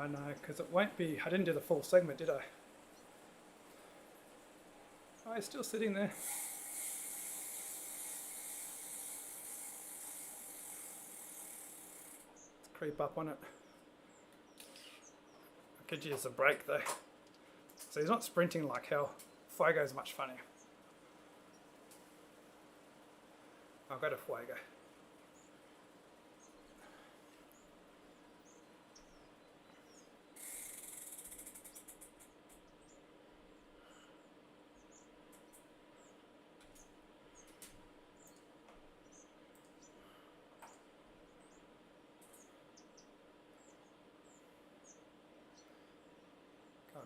No, because it won't be, I didn't do the full segment, did I? Oh, it's still sitting there. Let's creep up on it. I could use a break though. So he's not sprinting like hell. Fuego's much funnier. I'll go to Fuego.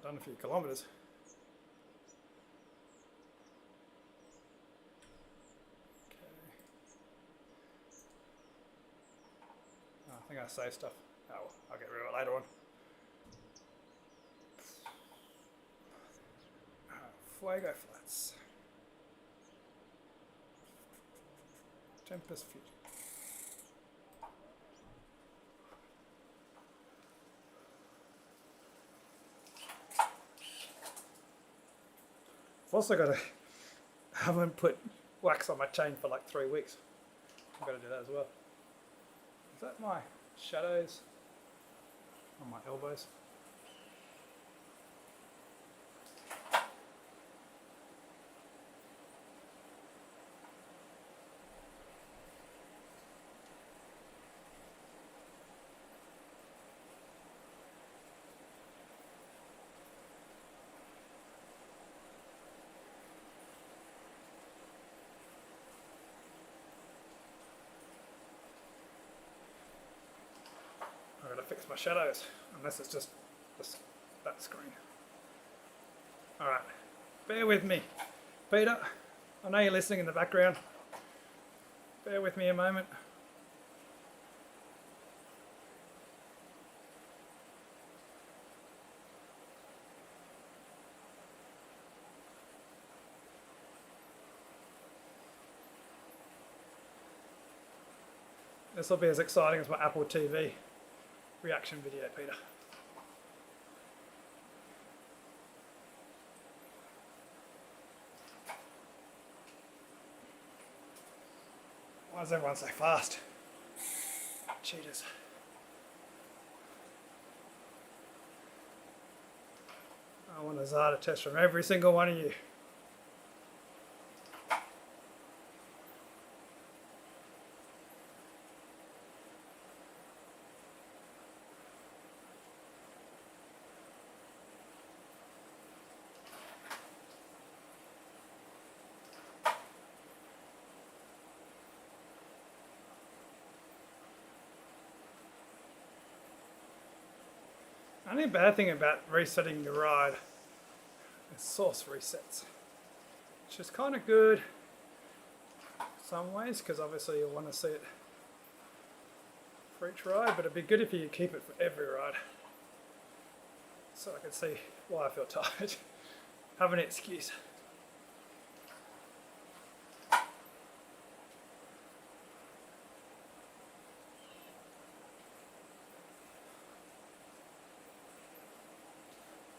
done a few kilometres. Okay. Oh, I think I saved stuff. Oh, well, I'll get rid of it later on. Fuego Flats. Tempest Future. I've also got to, I haven't put wax on my chain for like 3 weeks. I've got to do that as well. Is that my shadows on my elbows? I've got to fix my shadows, unless it's just this, that screen. Alright, bear with me. Peter, I know you're listening in the background. Bear with me a moment. This will be as exciting as my Apple TV reaction video, Peter. Why is everyone so fast? Cheaters. I want a Zada test from every single one of you. The only bad thing about resetting your ride is source resets, which is kind of good in some ways because obviously you'll want to see it for each ride, but it'd be good if you could keep it for every ride so I can see why I feel tired. Have an excuse.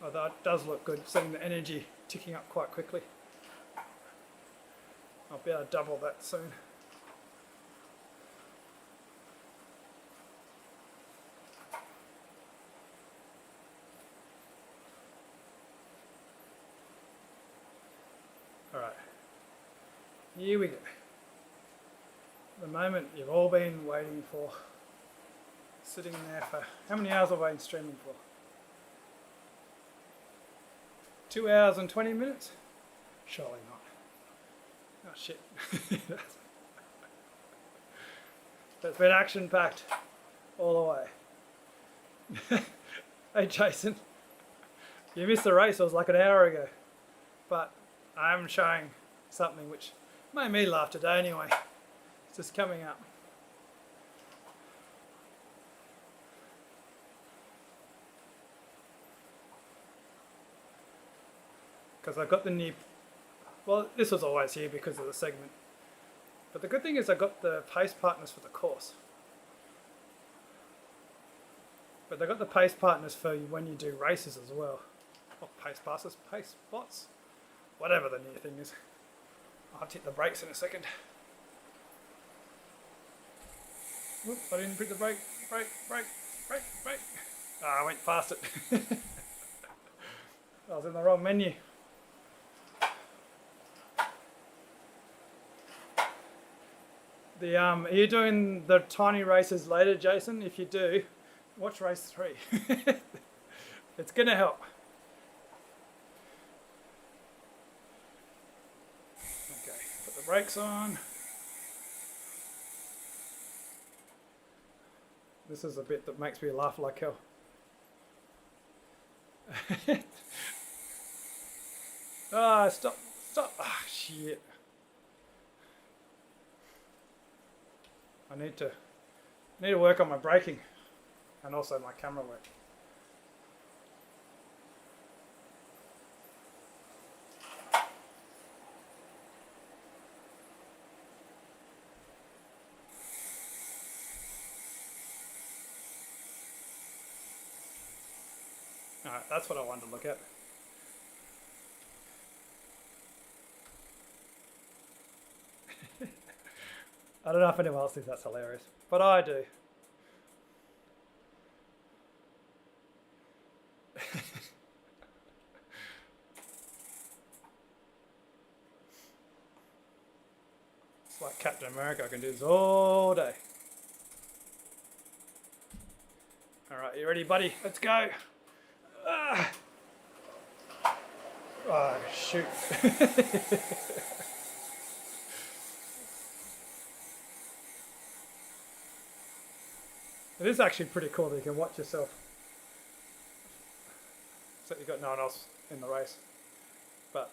Although it does look good, seeing the energy ticking up quite quickly. I'll be able to double that soon. Alright, here we go. The moment you've all been waiting for. Sitting there for, how many hours have I been streaming for? 2 hours and 20 minutes? Surely not. Oh shit. It's been action packed all the way. Hey Jason, you missed the race, it was like an hour ago. But I am showing something which made me laugh today anyway. It's just coming up. Because I've got the new, well, this was always here because of the segment. But the good thing is I got the pace partners for the course. But they got the pace partners for when you do races as well. Not pace passes, pace bots. Whatever the new thing is. I'll have to hit the brakes in a second. Whoop, I didn't hit the brake. Ah, I went past it. I was in the wrong menu. Are you doing the tiny races later, Jason? If you do, watch race 3. It's going to help. Okay, put the brakes on. This is a bit that makes me laugh like hell. Ah, stop, stop. Ah, shit. I need to work on my braking and also my camera work. Alright, that's what I wanted to look at. I don't know if anyone else thinks that's hilarious, but I do. It's like Captain America, I can do this all day. Alright, you ready, buddy? Let's go. Ah. Oh, shoot. It is actually pretty cool that you can watch yourself. So you've got no one else in the race. But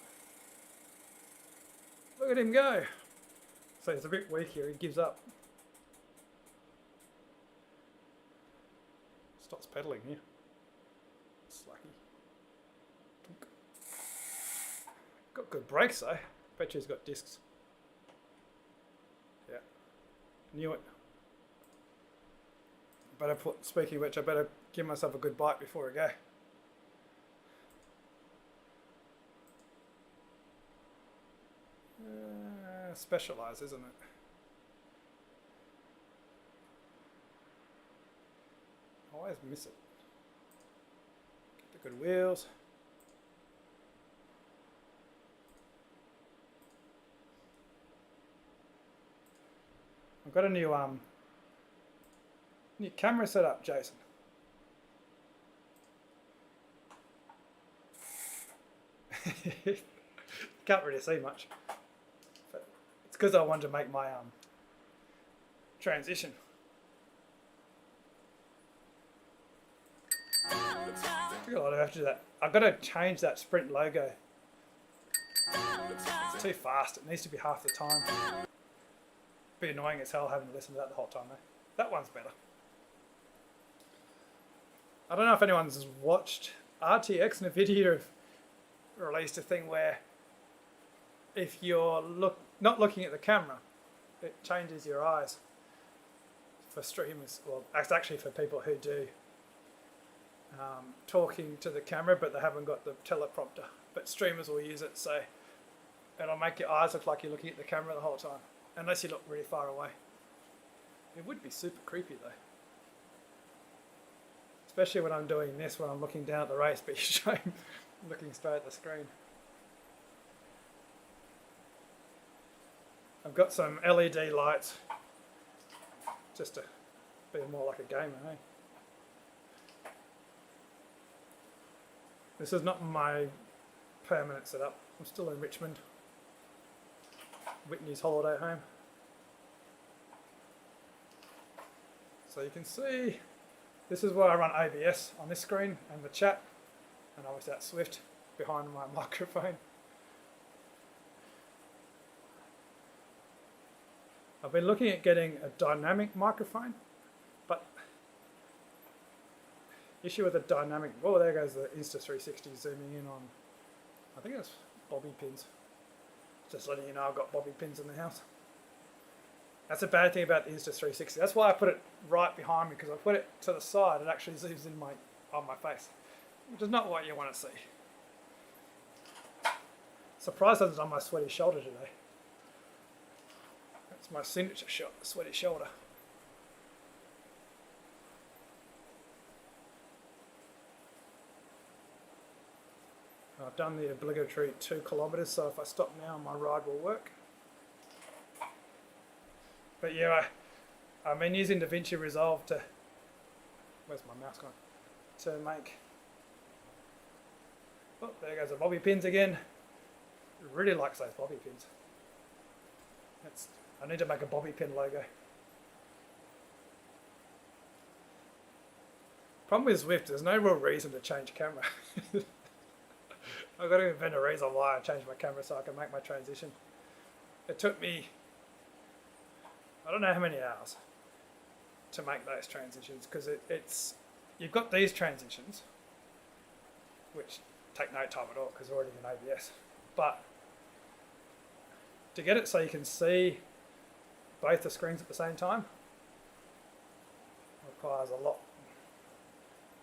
look at him go. So he's a bit weak here, he gives up. Stops pedaling here. Slacky. Got good brakes though. Bet you he's got discs. Yeah. Knew it. Better put, speaking of which, I better give myself a good bite before I go. Specialise, isn't it? I always miss it. Get the good wheels. I've got a new camera set up, Jason. Can't really see much. It's because I wanted to make my transition. I feel like I have to do that. I've got to change that sprint logo. It's too fast. It needs to be half the time. Be annoying as hell having to listen to that the whole time though. That one's better. I don't know if anyone's watched RTX. NVIDIA have released a thing where if you're not looking at the camera, it changes your eyes for streamers. Well, that's actually for people who do talking to the camera, but they haven't got the teleprompter. But streamers will use it, so it'll make your eyes look like you're looking at the camera the whole time, unless you look really far away. It would be super creepy though. Especially when I'm doing this, when I'm looking down at the race, but you're looking straight at the screen. I've got some LED lights, just to be more like a gamer, eh? This is not my permanent setup. I'm still in Richmond, Whitney's holiday home. So you can see, this is where I run OBS on this screen and the chat, and obviously that's Zwift behind my microphone. I've been looking at getting a dynamic microphone, but issue with a dynamic, oh there goes the Insta360 zooming in on, I think it's bobby pins. Just letting you know I've got bobby pins in the house. That's a bad thing about the Insta360. That's why I put it right behind me, because I put it to the side, it actually zooms in on my face, which is not what you want to see. Surprised that it's on my sweaty shoulder today. That's my signature shot, the sweaty shoulder. I've done the obligatory 2 kilometres, so if I stop now, my ride will work. But yeah, I've been using DaVinci Resolve to, where's my mouse gone? To make, oh, there goes the bobby pins again. Really likes those bobby pins. I need to make a bobby pin logo. Problem with Zwift, there's no real reason to change camera. I've got to invent a reason why I changed my camera so I can make my transition. It took me, I don't know how many hours to make those transitions, because it's, you've got these transitions, which take no time at all because they're already in ABS. But to get it so you can see both the screens at the same time requires a lot.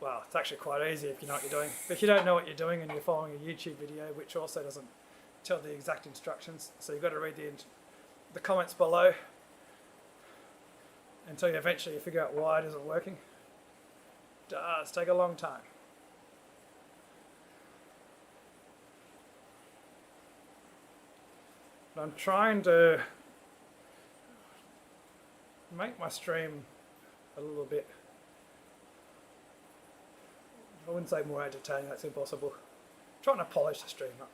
Well, it's actually quite easy if you know what you're doing. But if you don't know what you're doing and you're following a YouTube video, which also doesn't tell the exact instructions, so you've got to read the comments below until you eventually figure out why it isn't working. It does take a long time. But I'm trying to make my stream a little bit, I wouldn't say more entertaining, that's impossible. I'm trying to polish the stream up.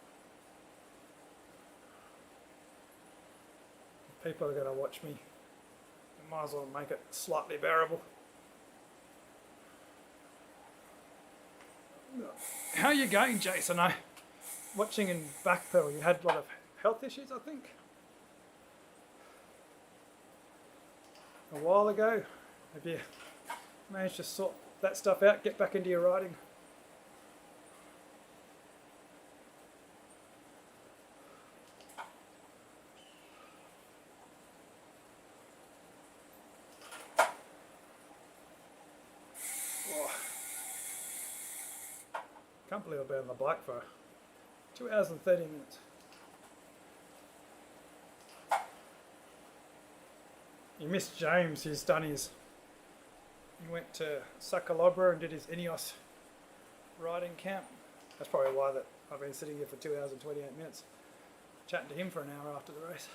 If people are going to watch me, I might as well make it slightly bearable. How are you going, Jason? Watching in backpedal, you had a lot of health issues, I think, a while ago. Have you managed to sort that stuff out, get back into your riding? Oh. Can't believe I've been on the bike for 2 hours and 30 minutes. You missed James, he went to Sakalobra and did his Ineos riding camp. That's probably why that I've been sitting here for 2 hours and 28 minutes, chatting to him for an hour after the race.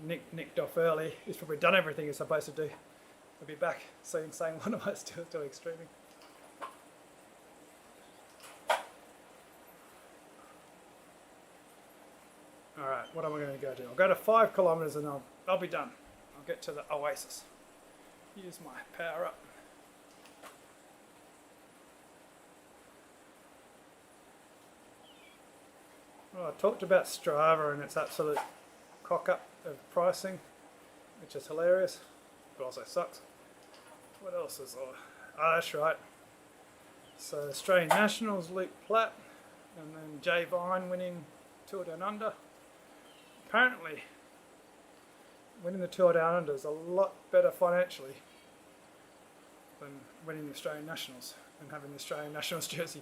Nick nicked off early. He's probably done everything he's supposed to do. He'll be back soon saying, what am I still doing streaming? Alright, what am I going to go to? I'll go to 5 kilometres and I'll be done. I'll get to the Oasis. Use my power up. Well, I talked about Strava and its absolute cock up of pricing, which is hilarious, but also sucks. What else is on? Oh, that's right. So Australian Nationals, Luke Platt, and then Jay Vine winning Tour Down Under. Apparently, winning the Tour Down Under is a lot better financially than winning the Australian Nationals and having the Australian Nationals jersey.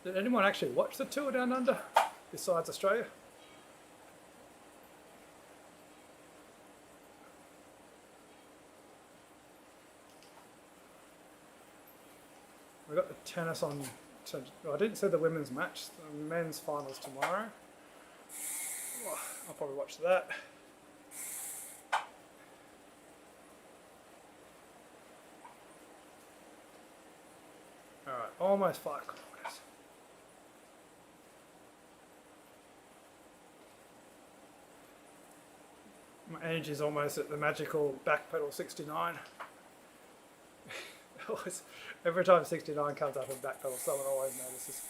Did anyone actually watch the Tour Down Under besides Australia? We got the tennis on. I didn't see the women's match. The men's finals tomorrow. I'll probably watch that. Alright, almost 5 kilometres. My energy's almost at the magical back pedal 69. Every time 69 comes up in back pedal, someone always notices.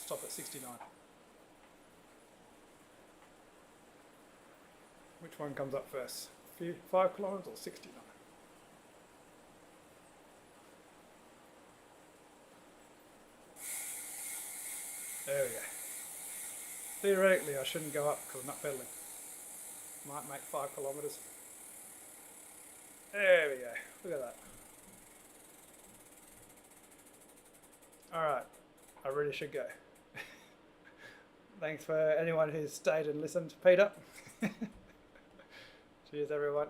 Stop at 69. Which one comes up first? 5 kilometres or 69? There we go. Theoretically, I shouldn't go up because I'm not pedaling. Might make 5 kilometres. There we go. Look at that. Alright, I really should go. Thanks for anyone who's stayed and listened. Peter. Cheers, everyone.